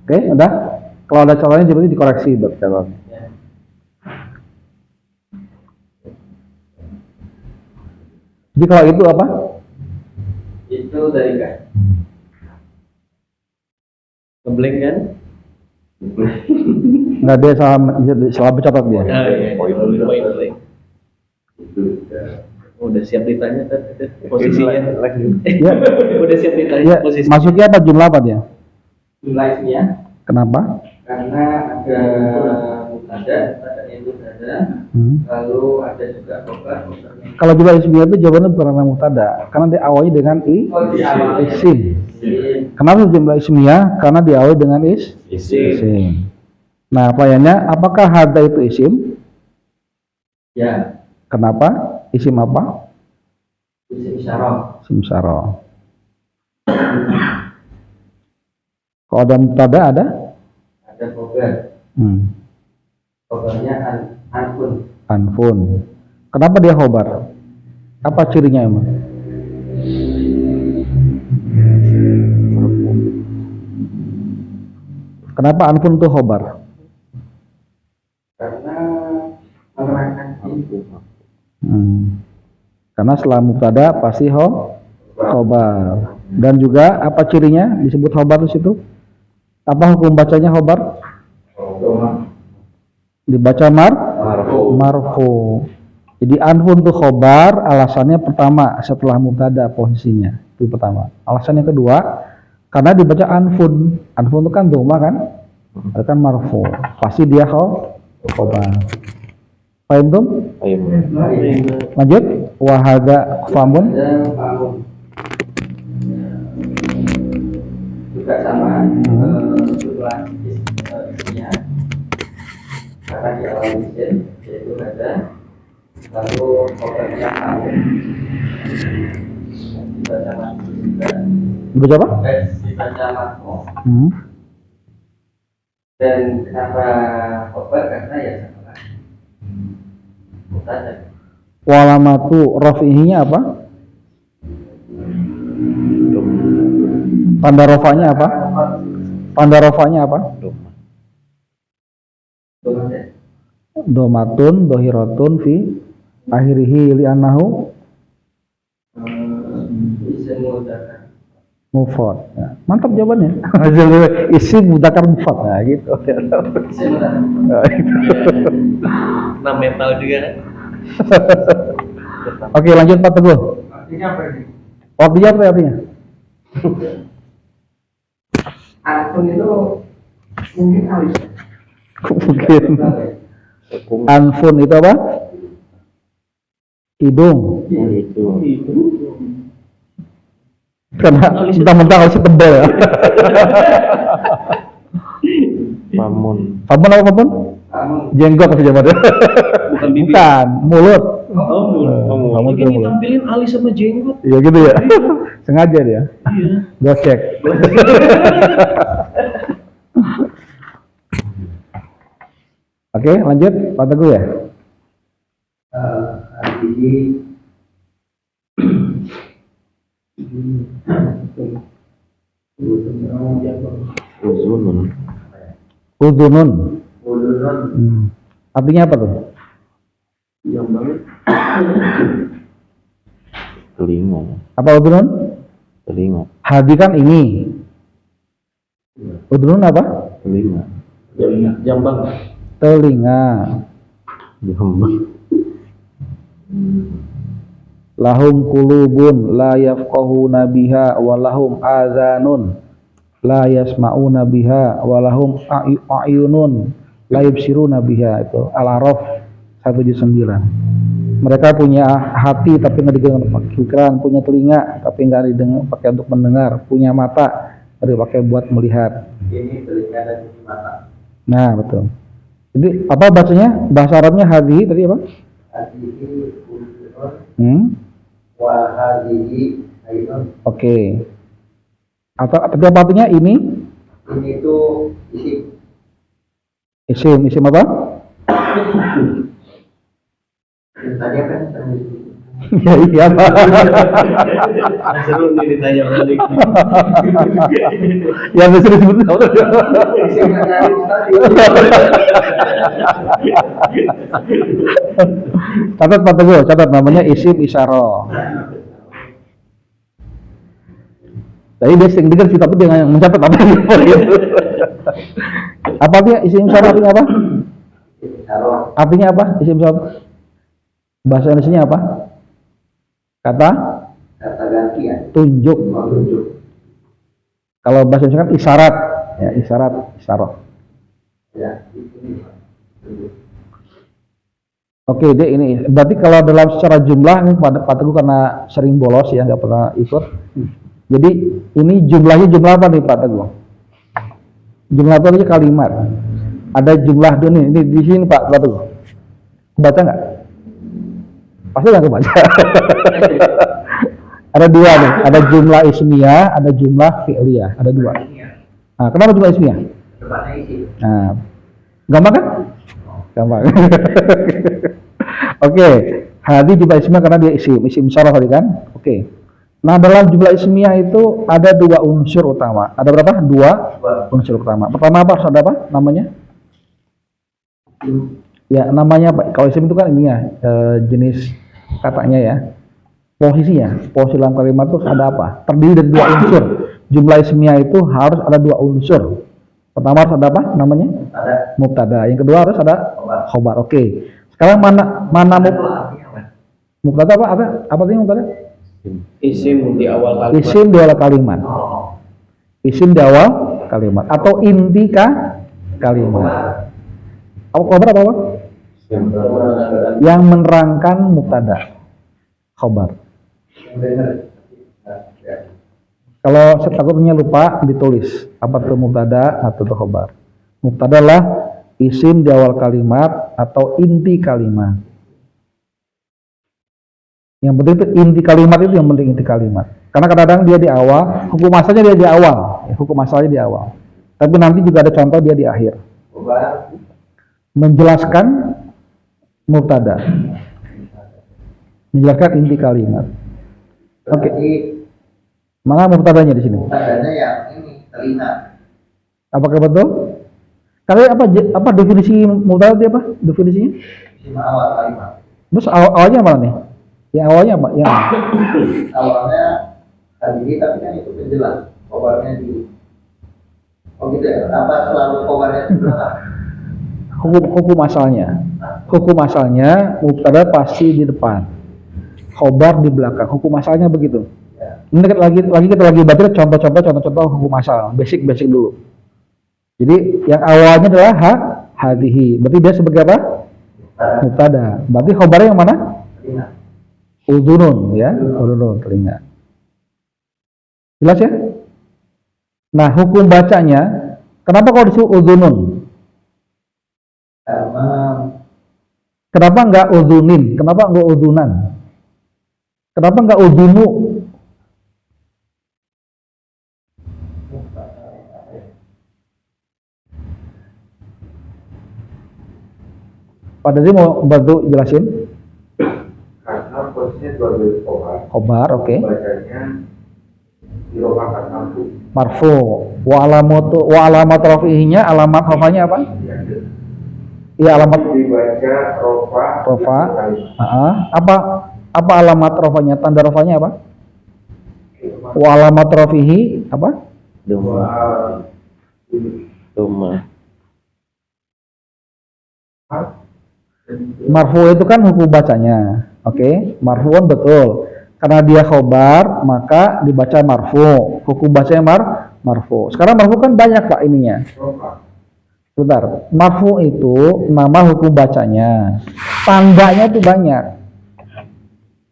Oke, udah. Kalau ada calonnya jadi dikoreksi buat calon. Jadi kalau itu apa? Itu dari kan. Ngeblank kan? Nggak, dia salah bercatat dia. Poin. Udah siap ditanya tadi posisinya. Ya. Udah siap ditanya Ya, posisi. masuknya apa jumlah apa dia? Jumlah ismiyah Kenapa? karena ada mubtada itu ada, lalu ada juga khobar. Kalau jumlah ismiyah itu jawabannya bukan karena mubtada, karena diawali dengan isim. Kenapa jumlah ismiyah? Karena diawali dengan isim. Nah, pertanyaannya, apakah hadza itu isim? Ya, Kenapa? Isim apa? isim isyarah. Isim isyarah. Kalau ada mubtada ada? Ada khobar. Khobarnya anfun. Anfun. Kenapa dia khobar? Apa cirinya emang? Kenapa anfun itu khobar? Karena menerangkan itu. Karena setelah mubtada pasti khobar. Dan juga apa cirinya disebut khobar di situ? Apa hukum bacanya khobar? Dibaca marfu. Jadi anfun itu khobar, alasannya pertama setelah mubtada posisinya. Itu pertama. Alasan yang kedua, karena dibaca anfun. Anfun itu kan dhamma kan? Itu kan marfu. Pasti dia khobar. Paham tuh? Lanjut. Wahada famun. Juga sama jumlah isinya karena di awal isim yaitu ada, lalu khobarnya famun. Dibaca marfu juga. Dibaca apa? Dibaca marfu. Dan kenapa khobar? Karena ya sama mubtada. Walamatu rafihinya apa? Tanda rofanya apa? Tanda rofanya apa? Domatun dohiratun fi akhirihi li'annahu mufrad. Ya, mantap jawabannya. Isim mudzakkar mufrad. Nah, gitu. Nah, mental juga. Oke, lanjut Pak Teguh. Artinya apa ini? Artinya apa artinya? Anfun itu mungkin alis. Mungkin. Anfun itu apa? Hidung. Karena mentang-mentang alisnya tebal ya. Pamun. Pamun apa pamun? Jenggot apa jawabannya? Bukan, mulut. Pamun itu mulut. Tampilin alis sama jenggot. Iya gitu ya. Sengaja dia. Iya. Gocek. Oke, lanjut Pak Teguh ya. Uzunun. Udunun. Artinya apa tuh? Telinga. Apa udunun? Telinga. Hadi kan ini. Udunun apa? Telinga. Jambang. Telinga. Jambang. Lahum qulubun la yafqahuna biha wa lahum azanun la yasma'una biha wa lahum a'yunun la yubsiruna biha. Itu Al-A'raf 179. Mereka punya hati tapi nggak didengar pakai pikiran, punya telinga tapi nggak didengar pakai untuk mendengar, punya mata nggak dipakai buat melihat. Ini telinga dan ini mata. Nah betul. Jadi apa bacanya? Bahasa Arabnya hadi tadi apa? Hadihi udunun wa hadihi ayun. Oke. Atau tapi apa artinya ini? Ini tuh isim. Isim apa? Tadi apa? Ya iya Pak. Seru nih ditanya balik. Yang bisa disebut apa? Catat Pak Teguh, catat namanya isim isyarah. Tadi dia sering dengar sih, tapi dia nggak mencatat apa gitu. Apa artinya isim isyarah, artinya apa? Artinya apa isim isyarah? Bahasa Indonesianya apa? Kata ganti ya. tunjuk. Kalau bahasa Indonesia kan isyarat, ya isyarat, isyarah. Ya. Oke, deh ini. Berarti kalau dalam secara jumlah ini Pak Teguh karena sering bolos ya, nggak pernah ikut. Jadi ini jumlahnya jumlah apa nih Pak Teguh? Jumlah itu aja kalimat. Ada jumlah dua nih. Ini di sini Pak Teguh. Baca nggak? Pasti nggak kebaca. Ada dua nih. Ada jumlah ismiyah, ada jumlah fi'liyah. Ada dua. Nah, kenapa jumlah ismiyah? Nah, gampang kan? Gampang. Oke, hadi jumlah ismiyah karena dia isim isyarah tadi kan? Oke. Nah, dalam jumlah ismiyah itu ada dua unsur utama. Ada berapa? Dua unsur utama. Pertama apa? Ada apa? Namanya? Ya, namanya apa? Kalau isim itu kan ininya jenis katanya ya. Posisinya, posisi dalam kalimat itu ada apa? Terdiri dari dua unsur. Jumlah ismiyah itu harus ada dua unsur. Pertama harus ada apa? Namanya? Mubtada. Yang kedua harus ada khobar. Oke. Sekarang mana mubtada apa? Apa artinya mubtada? Isim di awal kalimat. Isim di awal kalimat. Isim di awal kalimat atau inti kalimat. Apa khobar apa? Yang menerangkan mubtada. Khobar. Kalau takutnya lupa ditulis apa tuh mubtada atau tuh khobar. Mubtada lah isim di awal kalimat atau inti kalimat. Yang penting itu inti kalimat, itu yang penting inti kalimat. Karena kadang-kadang dia di awal, hukum asalnya dia di awal, hukum asalnya di awal. Tapi nanti juga ada contoh dia di akhir. Menjelaskan mubtada. Menjelaskan inti kalimat. Oke. Mana mubtadanya di sini? Mubtadanya yang ini telinga. Apakah betul? Kalian apa definisi mubtada itu apa? Definisinya? Isim awal kalimat. Terus awalnya apa nih? Yang awalnya apa? Yang Awalnya ini tapi kan itu penjelas. Khobarnya di. Oh gitu ya. Apa selalu khobarnya di belakang? hukum asalnya. Hukum asalnya mubtada pasti di depan. Khobar di belakang. Hukum asalnya begitu. Ini kita lagi baca contoh hukum asal, basic dulu. Jadi yang awalnya adalah hadihi. Berarti dia sebagai apa? Mubtada. Berarti khobarnya yang mana? Udhunun ya, udhunun telinga. Jelas ya? Nah, hukum bacanya, kenapa kalau disebut udhunun? Kenapa enggak udhunin? Kenapa enggak udhunan? Kenapa enggak udhunu? Pak Dadi mau bantu jelasin? Karena posisinya sebagai khobar, oke. bacanya dirohakan marfu. Marfu. Wa alamat rafihinya, alamat rafanya apa? Iya, alamat Dibaca rafa. Apa alamat rafanya? Tanda rafanya apa? Wa alamat rafihi apa? Doma. Marfu itu kan hukum bacanya. Oke, marfuun betul. Karena dia khobar, maka dibaca marfu. Hukum bacanya marfu. Sekarang marfu kan banyak Pak ininya. Bentar. Marfu itu nama hukum bacanya. Tandanya itu banyak.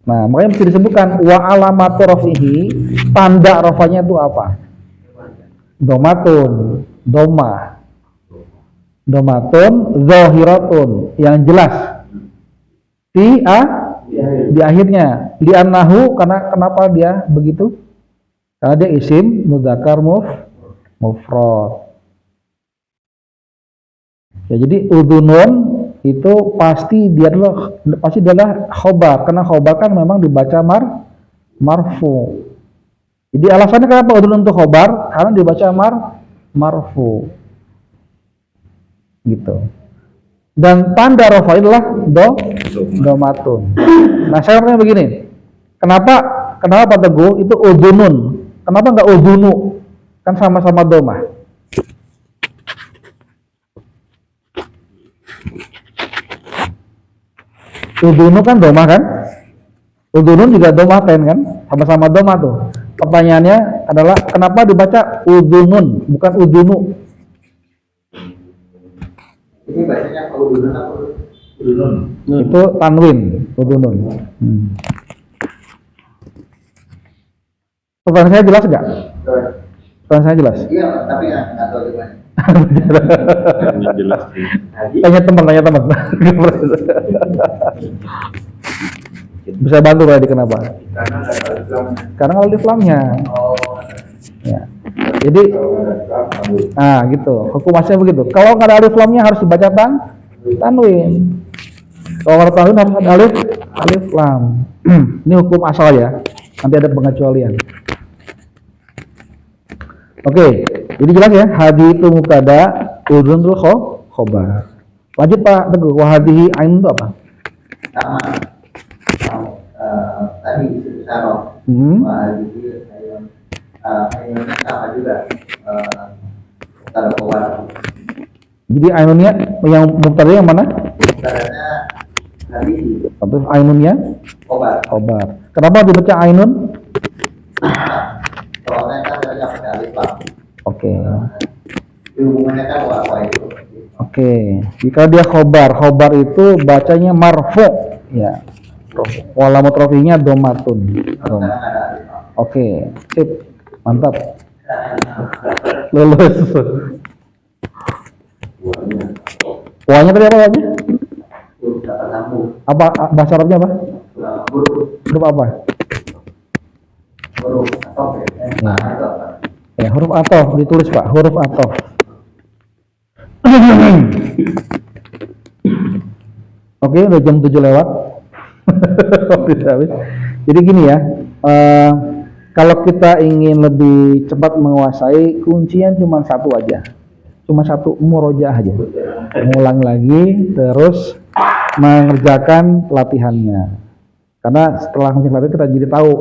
Nah, makanya mesti disebutkan wa alamatu rafihi, tanda rafanya itu apa? Domatun, doma. Domatun, zahiratun, yang jelas. Di akhirnya. Li'annahu, karena kenapa dia begitu? Karena dia isim mudzakkar mufrad. Ya, jadi udhunun itu pasti dia adalah khobar, karena khobar kan memang dibaca marfu. Jadi alasannya kenapa udhunun itu khobar? Karena dibaca marfu. Gitu. Dan tanda rafa adalah domatun. Nah, saya bertanya begini. Kenapa Pak Teguh itu udhunun? Kenapa enggak udhunu? Kan sama-sama domah. Udhunu kan domah kan? Udhunun juga domah pen kan? Sama-sama domah tuh. Pertanyaannya adalah kenapa dibaca udhunun bukan udhunu? Ini bacanya udhunun apa udhunun? Itu tanwin, udhunun. Pertanyaan saya jelas nggak? Pertanyaan saya jelas? Iya, tapi nggak tahu gimana. Jelas sih. Tanya teman. Bisa bantu Pak Edi kenapa? Karena nggak ada Islamnya. Karena kalau di Islamnya. Ya. Jadi, gitu. Hukum asalnya begitu. Kalau nggak ada alif lamnya harus dibaca tanwin. Kalau nggak ada tanwin harus ada alif lam. Ini hukum asal ya. Nanti ada pengecualian. Oke, jadi jelas ya. Hadi itu mubtada, udhun itu khobar. Lanjut Pak Teguh. Wahadihi ain itu apa? Sama. Tadi disebut sarok. Wahadihi ayunnya sama juga. Kalau khobar. Jadi ainunnya yang mubtada yang mana? Caranya hadihi. Terus ainunnya Khobar. khobar. Kenapa dibaca ainun? Soalnya kan ada yang pakai alif lam. Oke. Hubungannya kan wa itu. Oke. Jika dia khobar itu bacanya marfu, ya. Walamat rofinya domatun. Sekarang ada alif lam. Oke, sip, mantap. Lulus. Wanya tadi apa wanya? Huruf dapat sambung. Apa bahasa Arabnya apa? Huruf Huruf apa? atau Nah. itu apa? Ya, huruf atof ditulis Pak, huruf atof. Oke, udah jam 7 lewat. Jadi gini ya, kalau kita ingin lebih cepat menguasai, kuncinya cuma satu aja. Cuma satu, murojaah aja. Mengulang lagi, terus mengerjakan latihannya. Karena setelah mengerjakan latihan kita jadi tahu,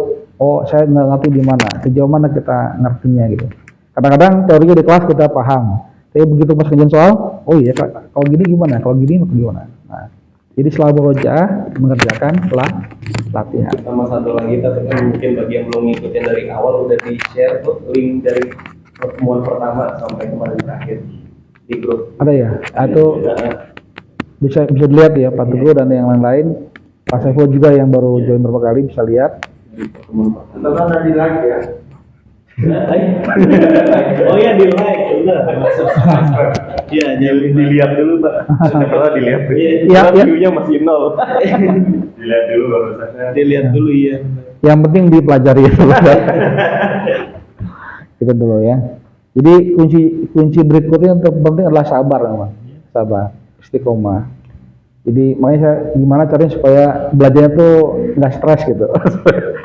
oh saya nggak ngerti di mana, sejauh mana kita ngertinya gitu. Kadang-kadang teorinya di kelas kita paham, tapi begitu pas kerjaan soal, oh iya kalau gini gimana, kalau gini gimana. Nah, jadi selalu murojaah mengerjakan latihan. Sama satu lagi tapi mungkin bagi yang belum ngikutin dari awal udah di share tuh link dari pertemuan pertama sampai kemarin terakhir di grup. Ada ya? Atau bisa dilihat ya Pak Teguh dan yang lain-lain. Pak Saiful juga yang baru join beberapa kali bisa lihat. Di pertemuan pertama. Teman ada di like ya. Oh ya di like, udah. Iya, jadi dilihat dulu Pak. Setelah dilihat. Iya, iya. View-nya masih 0. Dilihat dulu kalau saya. Dilihat dulu ya. Yang penting dipelajari dulu. Kita dulu ya. Jadi kunci berikutnya yang terpenting adalah sabar memang. Sabar, istiqomah. Jadi makanya saya gimana caranya supaya belajarnya tuh nggak stres gitu.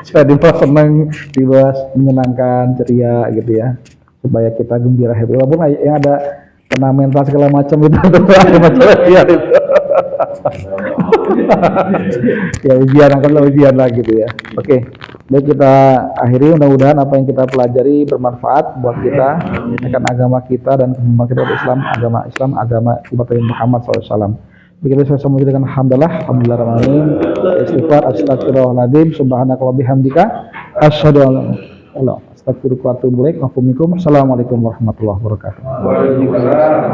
Supaya dibawa senang, dibawa menyenangkan, ceria gitu ya. Supaya kita gembira happy. Walaupun yang ada kena mental segala macam itu ada masalah dia itu. Ya ujian lah gitu ya. Oke, baik kita akhiri. Mudah-mudahan apa yang kita pelajari bermanfaat buat kita, akan agama kita dan kemampuan kita Islam, agama umat Muhammad SAW. Begitu saya sambung dengan alhamdulillahirrahmanirrahim. Istighfar, astagfirullahaladzim, subhanaka wa bihamdika, asyhadu an la ilaha illa anta, astaghfiruka wa atubu ilaik. Assalamualaikum warahmatullahi wabarakatuh. Waalaikumsalam.